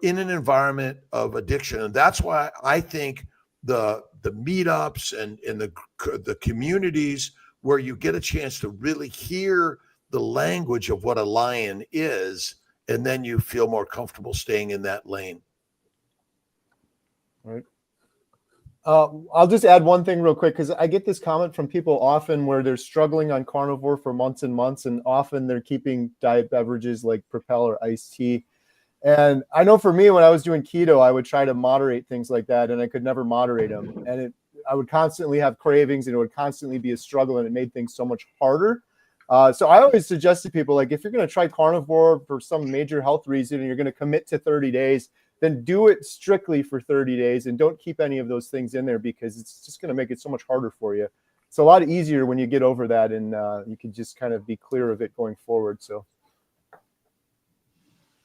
in an environment of addiction. And that's why I think the meetups and the communities where you get a chance to really hear the language of what a lion is, and then you feel more comfortable staying in that lane. Right. I'll just add one thing real quick, because I get this comment from people often where they're struggling on carnivore for months and months, and often they're keeping diet beverages like Propel or iced tea. And I know for me, when I was doing keto, I would try to moderate things like that, and I could never moderate them. And I would constantly have cravings, and it would constantly be a struggle, and it made things so much harder. So I always suggest to people, like, if you're going to try carnivore for some major health reason and you're going to commit to 30 days, then do it strictly for 30 days and don't keep any of those things in there, because it's just going to make it so much harder for you. It's a lot easier when you get over that, and you can just kind of be clear of it going forward. So,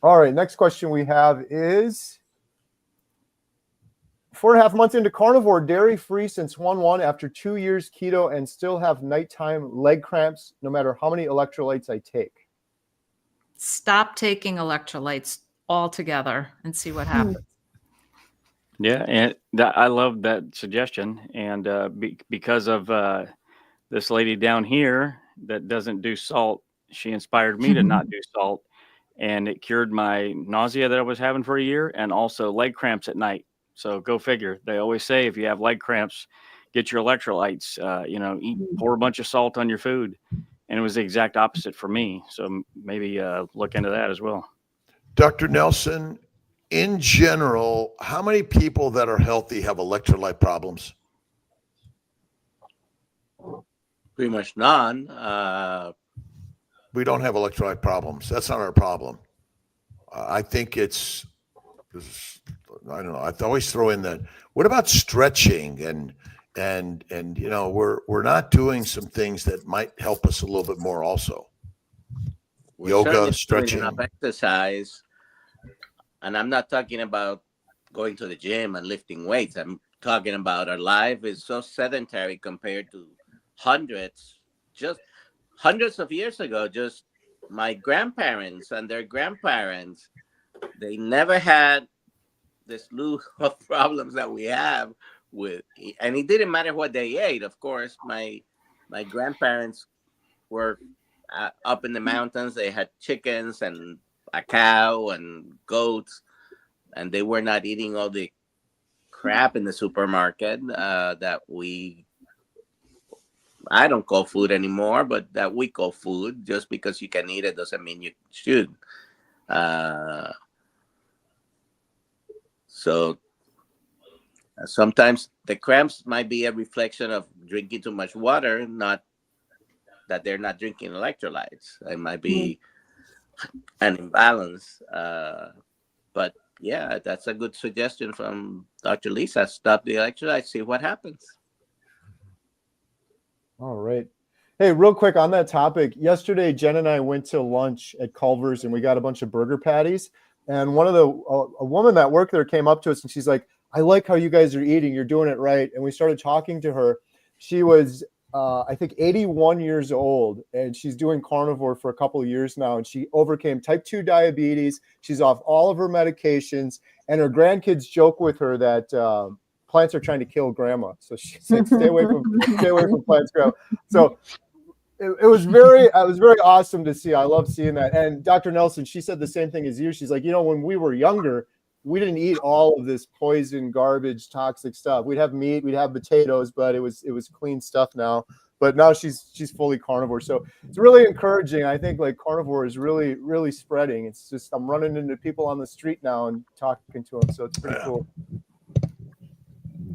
all right, next question we have is 4.5 months into carnivore, dairy-free since 1/1 after 2 years keto, and still have nighttime leg cramps no matter how many electrolytes I take. Stop taking electrolytes altogether and see what happens. Yeah, and I love that suggestion. And because of this lady down here that doesn't do salt, she inspired me to not do salt, and it cured my nausea that I was having for a year, and also leg cramps at night. So go figure. They always say if you have leg cramps, get your electrolytes. Pour a bunch of salt on your food, and it was the exact opposite for me. So maybe look into that as well. Dr. Nelson, in general, how many people that are healthy have electrolyte problems? Pretty much none. We don't have electrolyte problems. That's not our problem. I think I don't know. I always throw in that. What about stretching and we're not doing some things that might help us a little bit more also. Yoga, stretching, enough exercise, and I'm not talking about going to the gym and lifting weights. I'm talking about our life is so sedentary compared to hundreds of years ago. Just my grandparents and their grandparents, they never had the slew of problems that we have with, and it didn't matter what they ate. Of course, my grandparents were up in the mountains. They had chickens and a cow and goats, and they were not eating all the crap in the supermarket that I don't call food anymore, but that we call food. Just because you can eat it doesn't mean you should. So sometimes the cramps might be a reflection of drinking too much water, not that they're not drinking electrolytes. It might be an imbalance. But yeah, that's a good suggestion from Dr. Lisa. Stop the electrolytes, see what happens. All right. Hey, real quick on that topic. Yesterday, Jen and I went to lunch at Culver's and we got a bunch of burger patties. And one of a woman that worked there came up to us and she's like, I like how you guys are eating. You're doing it right. And we started talking to her. She was, I think, 81 years old, and she's doing carnivore for a couple of years now. And she overcame type 2 diabetes. She's off all of her medications. And her grandkids joke with her that plants are trying to kill grandma. So she said, stay away from plants, grandma. So it was very awesome to see. I love seeing that. And Dr. Nelson, she said the same thing as you. She's like, when we were younger, we didn't eat all of this poison, garbage, toxic stuff. We'd have meat, we'd have potatoes, but it was clean stuff now. But now she's fully carnivore. So it's really encouraging. I think like carnivore is really, really spreading. It's just, I'm running into people on the street now and talking to them. So it's pretty cool.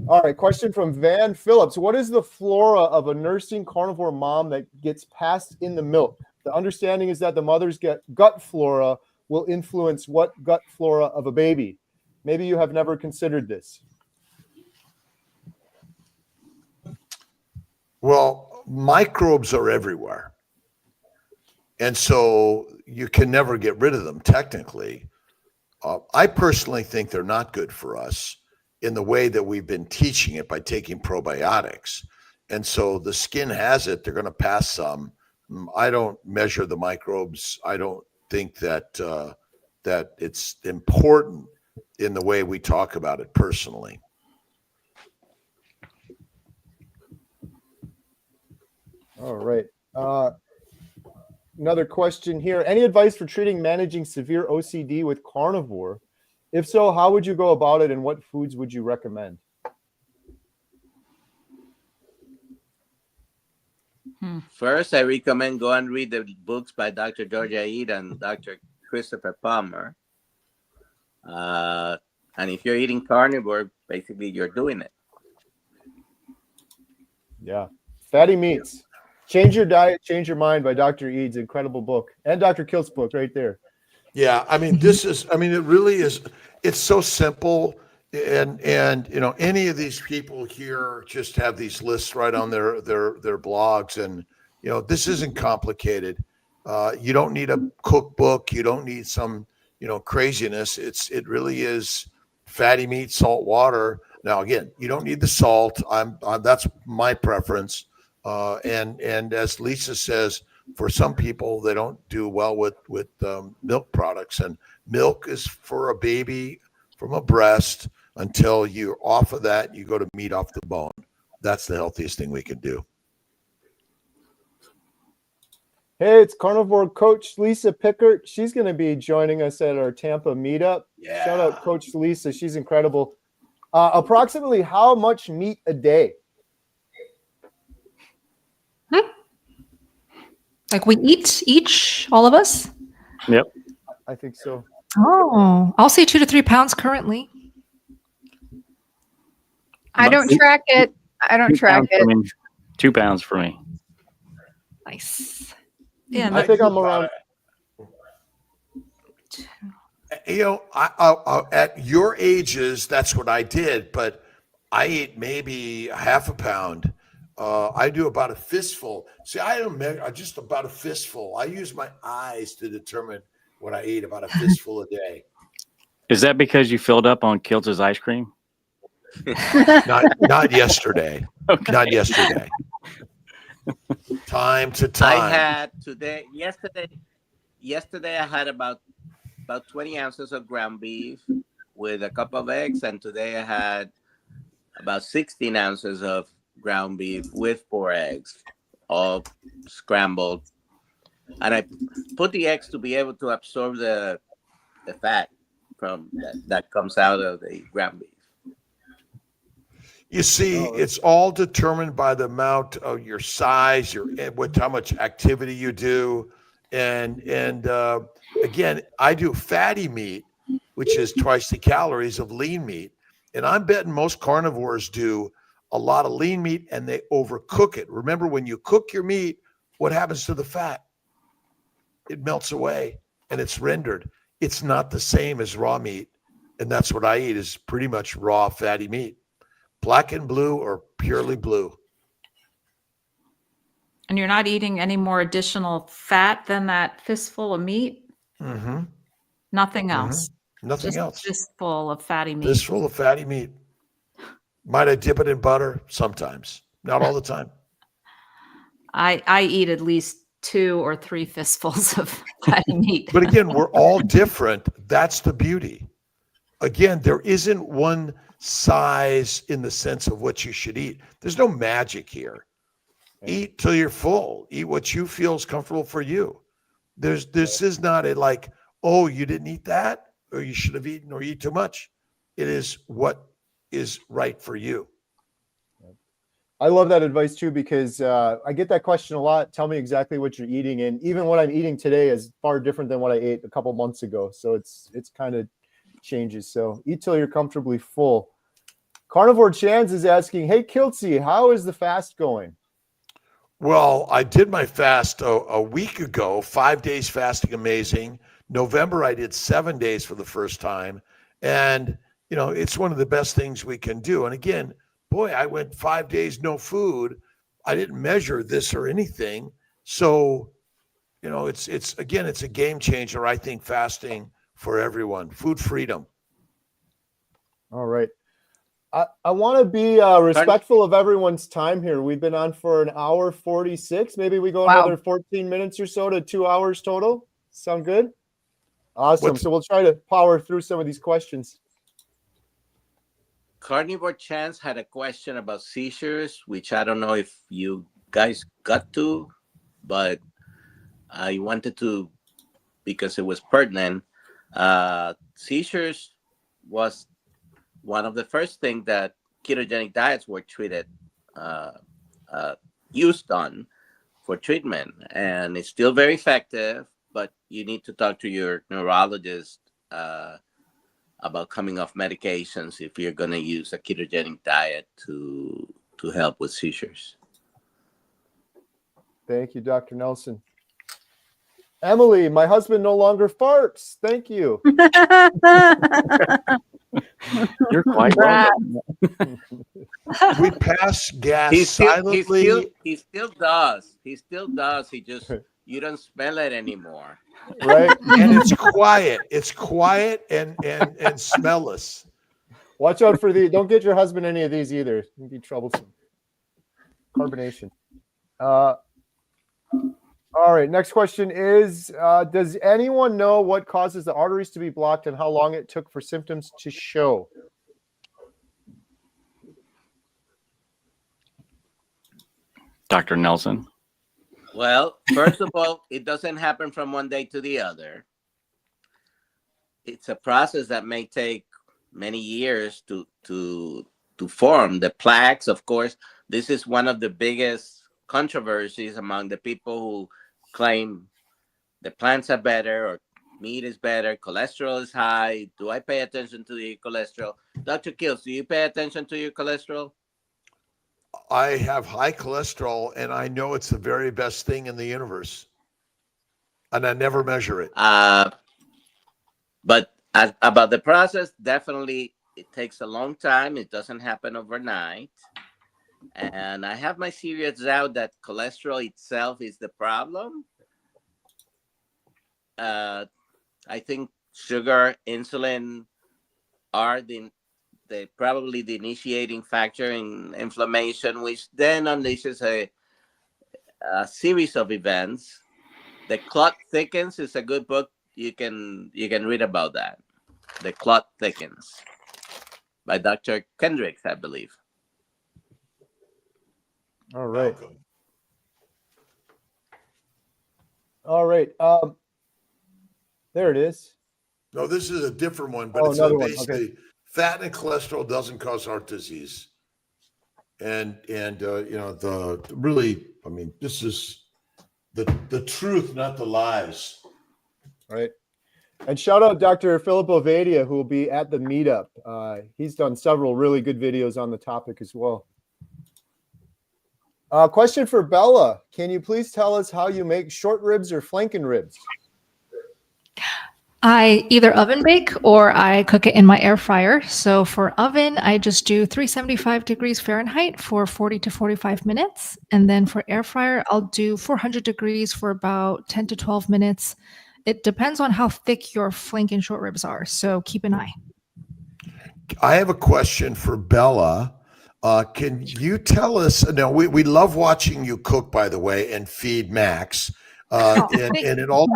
All right, question from Van Phillips. What is the flora of a nursing carnivore mom that gets passed in the milk? The understanding is that the mother's gut flora will influence what gut flora of a baby. Maybe you have never considered this. Well, microbes are everywhere. And so you can never get rid of them technically. I personally think they're not good for us in the way that we've been teaching it by taking probiotics. And so the skin has it, they're going to pass some. I don't measure the microbes. I don't think that that it's important in the way we talk about it personally. All right. Another question here. Any advice for treating, managing severe OCD with carnivore? If so, how would you go about it and what foods would you recommend? First, I recommend go and read the books by Dr. Georgia Eid and Dr. Christopher Palmer. And if you're eating carnivore, basically you're doing it. Yeah. Fatty meats. Change Your Diet, Change Your Mind by Dr. Eid's incredible book. And Dr. Kiltz book right there. Yeah, I mean, it really is, it's so simple. And any of these people here just have these lists right on their blogs. And, this isn't complicated. You don't need a cookbook. You don't need some, craziness. It really is fatty meat, salt, water. Now, again, you don't need the salt. That's my preference. And as Lisa says, for some people, they don't do well with milk products, and milk is for a baby from a breast. Until you're off of that, you go to meat off the bone. That's the healthiest thing we can do. Hey, it's carnivore coach Lisa Pickert. She's going to be joining us at our Tampa meetup. Yeah. Shout out Coach Lisa. She's incredible. Approximately how much meat a day? Like we eat each, all of us? Yep. I think so. Oh, I'll say 2 to 3 pounds currently. I don't track it. 2 pounds for me. Nice. Yeah, I think I'm around. At your ages, that's what I did, but I ate maybe half a pound. I do about a fistful. See, I don't measure, just about a fistful. I use my eyes to determine what I eat, about a fistful a day. Is that because you filled up on Kiltz's ice cream? Not yesterday. Okay. Not yesterday. Time to time. I had yesterday, yesterday I had about 20 ounces of ground beef with a cup of eggs, and today I had about 16 ounces of ground beef with 4 eggs, all scrambled. And I put the eggs to be able to absorb the fat from that comes out of the ground beef. You see, it's all determined by the amount of your size, how much activity you do, and again, I do fatty meat, which is twice the calories of lean meat, and I'm betting most carnivores do a lot of lean meat and they overcook it. Remember, when you cook your meat, what happens to the fat? It melts away and it's rendered. It's not the same as raw meat, and that's what I eat, is pretty much raw fatty meat. Black and blue or purely blue. And you're not eating any more additional fat than that fistful of meat? Mm-hmm. Nothing else? Nothing Just else. fistful of fatty meat. Fistful of fatty meat. Might I dip it in butter? Sometimes. Not all the time. I eat at least 2 or 3 fistfuls of fatty meat. But again, we're all different. That's the beauty. Again, there isn't one size in the sense of what you should eat. There's no magic here. Eat till you're full. Eat what you feel is comfortable for you. This is not a like, oh, you didn't eat that, or you should have eaten, or eat too much. It is what is right for you. I love that advice too, because I get that question a lot. Tell me exactly what you're eating, and even what I'm eating today is far different than what I ate a couple months ago. So it's kind of changes. So eat till you're comfortably full. Carnivore Chans is asking, hey Kiltzy, how is the fast going? Well, I did my fast a week ago, 5 days fasting, amazing. November, I did 7 days for the first time. And, it's one of the best things we can do. And again, boy, I went 5 days, no food. I didn't measure this or anything. So, it's a game changer, I think, fasting for everyone. Food freedom. All right. I want to be respectful of everyone's time here. We've been on for an hour 46. Maybe we go another 14 minutes or so to 2 hours total. Sound good? Awesome. So we'll try to power through some of these questions. Carnivore Chance had a question about seizures, which I don't know if you guys got to, but I wanted to, because it was pertinent. Seizures was one of the first things that ketogenic diets were used on for treatment, and it's still very effective, but you need to talk to your neurologist about coming off medications if you're going to use a ketogenic diet to help with seizures. Thank you, Dr. Nelson. Emily, my husband no longer farts. Thank you. You're quite welcome. We pass gas silently. He still does. He just, you don't smell it anymore. Right? And it's quiet. It's quiet and smellless. Watch out for don't get your husband any of these either. It can be troublesome. Carbonation. All right, next question is, does anyone know what causes the arteries to be blocked and how long it took for symptoms to show? Dr. Nelson. Well, first of all, it doesn't happen from one day to the other. It's a process that may take many years to form. The plaques, of course, this is one of the biggest controversies among the people who claim the plants are better or meat is better, cholesterol is high. Do I pay attention to the cholesterol? Dr. Kiltz, do you pay attention to your cholesterol? I have high cholesterol, and I know it's the very best thing in the universe. And I never measure it. But about the process, definitely it takes a long time. It doesn't happen overnight. And I have my serious doubt that cholesterol itself is the problem. I think sugar, insulin are probably the initiating factor in inflammation, which then unleashes a series of events. The Clot Thickens is a good book. You can read about that. The Clot Thickens by Dr. Kendricks, I believe. All right. All right. There it is. No, this is a different one, but it's another one. basically Okay. fat and cholesterol doesn't cause heart disease. And this is the truth, not the lies. Right. And shout out Dr. Filippo Vadia, who will be at the meetup. He's done several really good videos on the topic as well. Question for Bella. Can you please tell us how you make short ribs or flanken ribs? I either oven bake or I cook it in my air fryer. So for oven, I just do 375 degrees Fahrenheit for 40 to 45 minutes. And then for air fryer, I'll do 400 degrees for about 10 to 12 minutes. It depends on how thick your flanken short ribs are. So keep an eye. I have a question for Bella. Can you tell us? Now, we love watching you cook, by the way, and feed Max. And it all.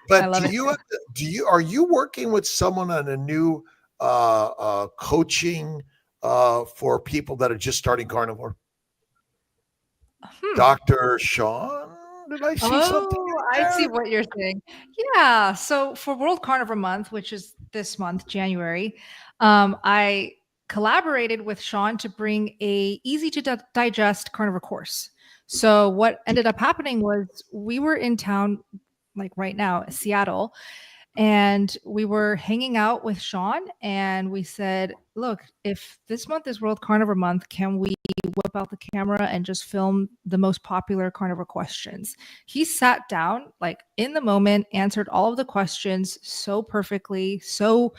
But are you working with someone on a new coaching for people that are just starting carnivore? Dr. Sean, did I see something? I see what you're saying. Yeah. So for World Carnivore Month, which is this month, January, I collaborated with Sean to bring a easy to digest carnivore course. So what ended up happening was we were in town, like right now, Seattle, and we were hanging out with Sean, and we said, look, if this month is World Carnivore Month, can we whip out the camera and just film the most popular carnivore questions? He sat down, like in the moment, answered all of the questions so perfectly, so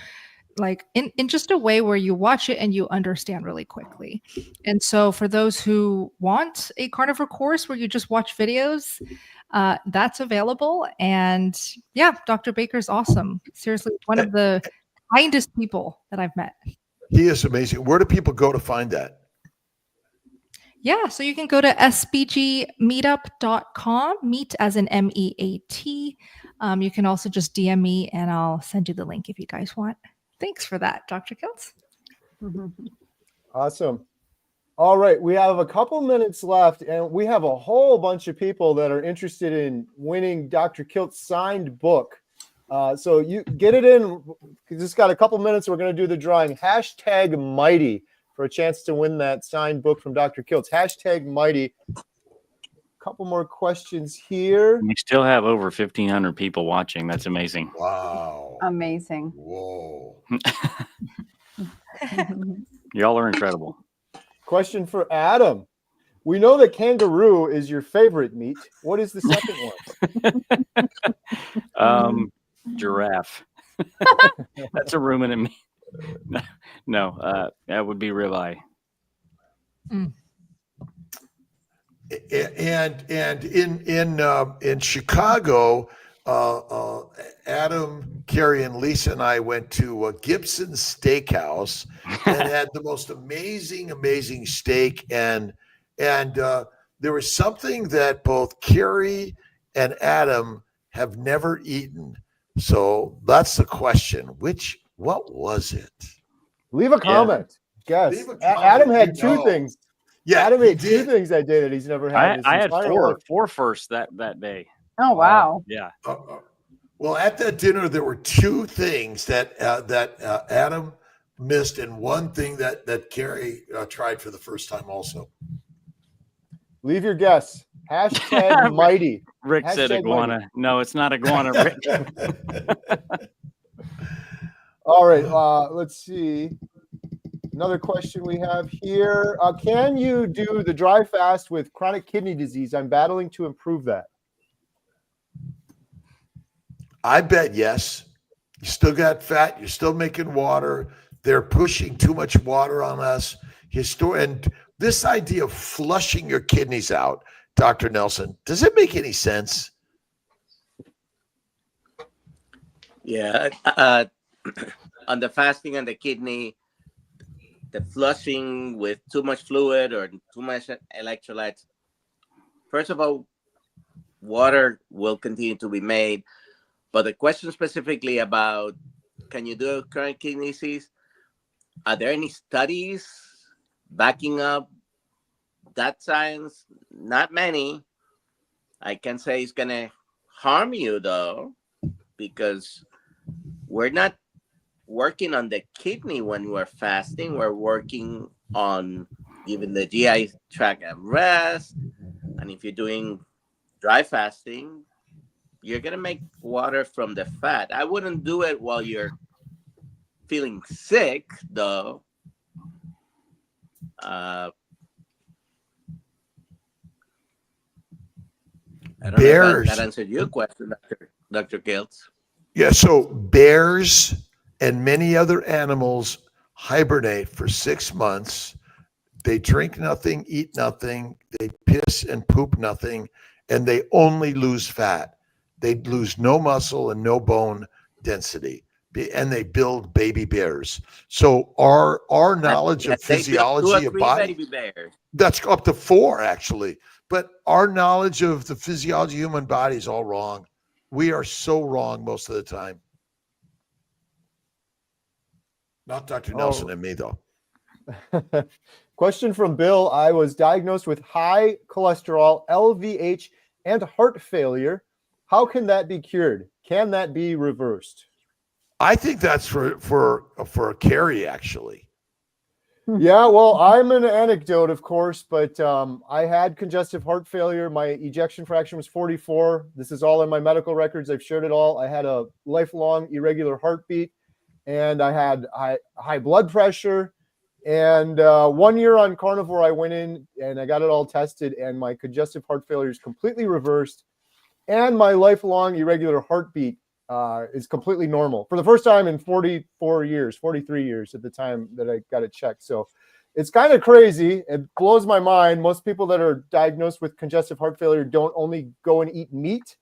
like in just a way where you watch it and you understand really quickly. And so for those who want a carnivore course where you just watch videos, that's available. And yeah, Dr. Baker's awesome. Seriously, one of the kindest people that I've met. He is amazing. Where do people go to find that? Yeah, so you can go to sbgmeetup.com, meet as in MEAT. You can also just DM me and I'll send you the link if you guys want. Thanks for that, Dr. Kiltz. Awesome. All right, we have a couple minutes left, and we have a whole bunch of people that are interested in winning Dr. Kiltz signed book. So you get it in. Just got a couple minutes. We're going to do the drawing. Hashtag Mighty for a chance to win that signed book from Dr. Kiltz. Hashtag Mighty. Couple more questions here. We still have over 1,500 people watching. That's amazing. Wow. Amazing. Whoa. Y'all are incredible. Question for Adam. We know that kangaroo is your favorite meat. What is the second one? Giraffe. That's a ruminant meat. No, that would be ribeye. And in Chicago, Adam, Kerry, and Lisa and I went to Gibson's Steakhouse and had the most amazing steak. And there was something that both Kerry and Adam have never eaten. So that's the question. What was it? Leave a comment. Guess. Leave a comment. Adam had two things. Yeah, Adam ate two things that day that he's never had. I had four first that day. Oh, wow. Yeah. Well, at that dinner, there were two things that Adam missed, and one thing that Kerry tried for the first time also. Leave your guess. Hashtag Mighty. Rick Hashtag said iguana. Mighty. No, it's not iguana, Rick. All right. Let's see. Another question we have here. Can you do the dry fast with chronic kidney disease? I'm battling to improve that. I bet yes. You still got fat. You're still making water. They're pushing too much water on us. And this idea of flushing your kidneys out, Dr. Nelson, does it make any sense? Yeah. On the fasting and the kidney, the flushing with too much fluid or too much electrolytes. First of all, water will continue to be made. But the question specifically about, can you do chronic kidney disease? Are there any studies backing up that science? Not many. I can say it's going to harm you, though, because we're not working on the kidney when we're fasting. We're working on giving the GI tract a rest. And if you're doing dry fasting, you're going to make water from the fat. I wouldn't do it while you're feeling sick, though. I don't know if that answered your question, Dr. Kiltz. Yeah, so bears and many other animals hibernate for 6 months. They drink nothing, eat nothing, they piss and poop nothing, and they only lose fat. They lose no muscle and no bone density, and they build baby bears. So our knowledge of physiology of body, baby bears. That's up to 4 actually, but our knowledge of the physiology of the human body is all wrong. We are so wrong most of the time. Not Dr. Nelson and me, though. Question from Bill. I was diagnosed with high cholesterol, LVH, and heart failure. How can that be cured? Can that be reversed? I think that's for Kerry, actually. Yeah, well, I'm an anecdote, of course, but I had congestive heart failure. My ejection fraction was 44. This is all in my medical records. I've shared it all. I had a lifelong irregular heartbeat, and I had high blood pressure. And 1 year on Carnivore, I went in and I got it all tested, and my congestive heart failure is completely reversed. And my lifelong irregular heartbeat is completely normal for the first time in 43 years at the time that I got it checked. So it's kind of crazy. It blows my mind. Most people that are diagnosed with congestive heart failure don't only go and eat meat.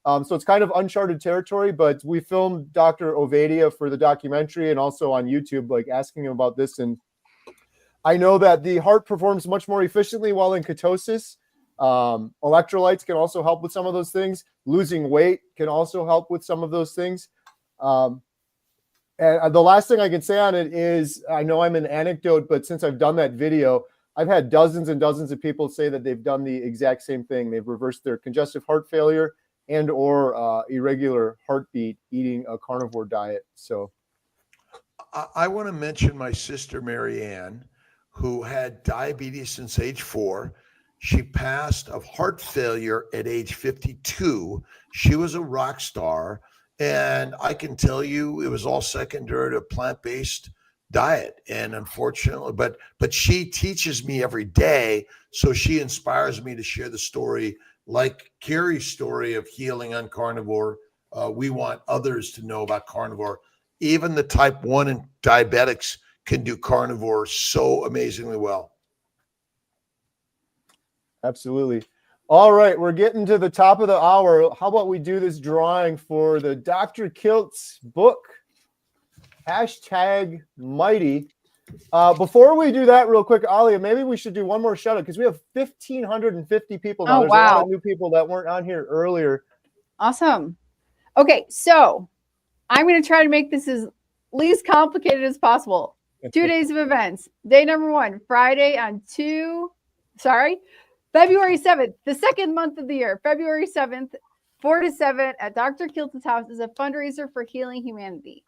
So it's kind of uncharted territory, but we filmed Dr. Ovadia for the documentary and also on YouTube, like asking him about this. And I know that the heart performs much more efficiently while in ketosis. Electrolytes can also help with some of those things. Losing weight can also help with some of those things. And the last thing I can say on it is, I know I'm an anecdote, but since I've done that video, I've had dozens and dozens of people say that they've done the exact same thing. They've reversed their congestive heart failure and or irregular heartbeat eating a carnivore diet. So I want to mention my sister, Mary Ann, who had diabetes since age 4. She passed of heart failure at age 52. She was a rock star. And I can tell you it was all secondary to plant-based diet. And unfortunately, but she teaches me every day. So she inspires me to share the story, like Kerry's story of healing on carnivore. We want others to know about carnivore. Even the type 1 and diabetics can do carnivore so amazingly well. Absolutely. All right, we're getting to the top of the hour. How about we do this drawing for the Dr. Kiltz book, #Mighty. Before we do that real quick, Alia, maybe we should do one more shout out because we have 1,550 people now. Oh, There's wow. a lot of new people that weren't on here earlier. Awesome. Okay, so I'm going to try to make this as least complicated as possible. 2 days of events. Day number 1, Friday on February 7th, the second month of the year, February 7th, 4 to 7 at Dr. Kiltz's house is a fundraiser for healing humanity.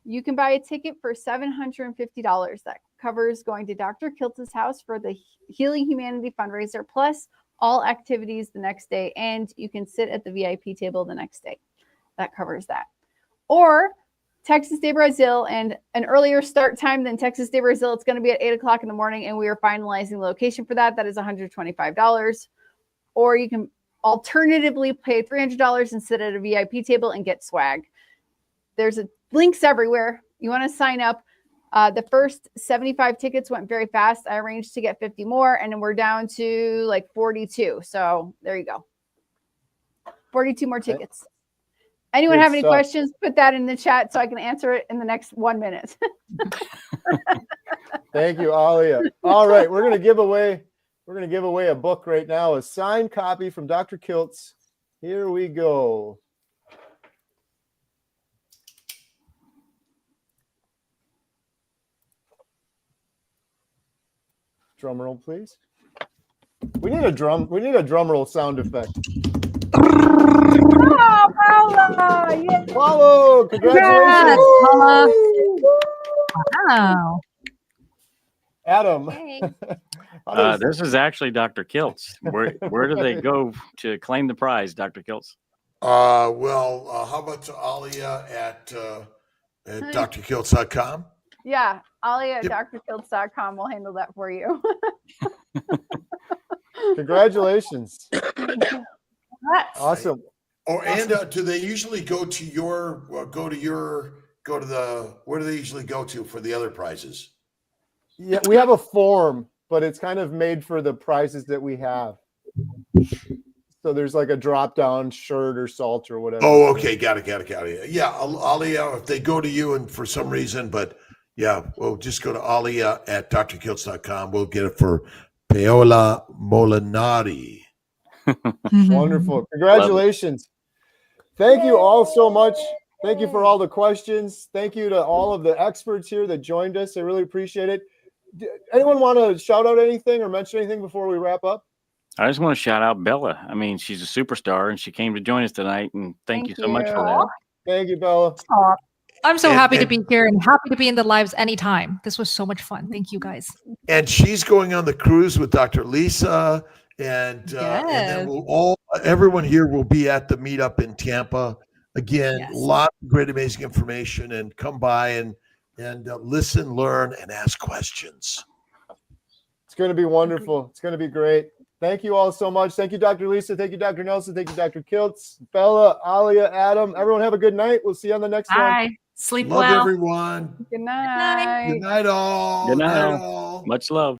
You can buy a ticket for $750. That covers going to Dr. Kiltz's house for the Healing Humanity fundraiser, plus all activities the next day. And you can sit at the VIP table the next day. That covers that. Or Texas de Brazil, and an earlier start time than Texas de Brazil. It's going to be at 8 o'clock in the morning, and we are finalizing the location for that. That is $125. Or you can alternatively pay $300 and sit at a VIP table and get swag. There's links everywhere. You want to sign up. The first 75 tickets went very fast. I arranged to get 50 more, and then we're down to like 42. So there you go. 42 more tickets. Anyone have any questions? Put that in the chat so I can answer it in the next 1 minute. Thank you, Alia. All right, we're gonna give away a book right now, a signed copy from Dr. Kiltz, Here we go. Drum roll, please. We need a drum roll sound effect. Oh, Paula! Yeah. Paulo, congratulations. Paula. Wow. Adam. Hey. This is actually Dr. Kiltz. Where do they go to claim the prize, Dr. Kiltz? Well, how about to Alia at drkiltz.com? Yeah, Ali at Yep. drkiltz.com will handle that for you. Congratulations. Awesome. Oh, and do they usually go to your where do they usually go to for the other prizes? Yeah, we have a form, but it's kind of made for the prizes that we have. So there's like a drop down shirt or salt or whatever. Oh, okay. Got it. Yeah, Alia, if they go to you and for some reason, but yeah, we'll just go to Alia at drkiltz.com. We'll get it for Paola Molinari. Wonderful. Congratulations. Thank you all so much. Thank you for all the questions. Thank you to all of the experts here that joined us. I really appreciate it. Anyone want to shout out anything or mention anything before we wrap up? I just want to shout out Bella. I mean, she's a superstar and she came to join us tonight. And thank you so much for that. Thank you, Bella. I'm so happy to be here and happy to be in the lives anytime. This was so much fun. Thank you guys. And she's going on the cruise with Dr. Lisa, and then everyone here will be at the meetup in Tampa. Again, lots of great, amazing information, and come by and listen, learn, and ask questions. It's going to be wonderful. It's going to be great. Thank you all so much. Thank you, Dr. Lisa. Thank you, Dr. Nelson. Thank you, Dr. Kiltz, Bella, Alia, Adam. Everyone have a good night. We'll see you on the next one. Bye. Sleep Love well. everyone. Good night. Good night, all. Good night, Night, all. all. Much love.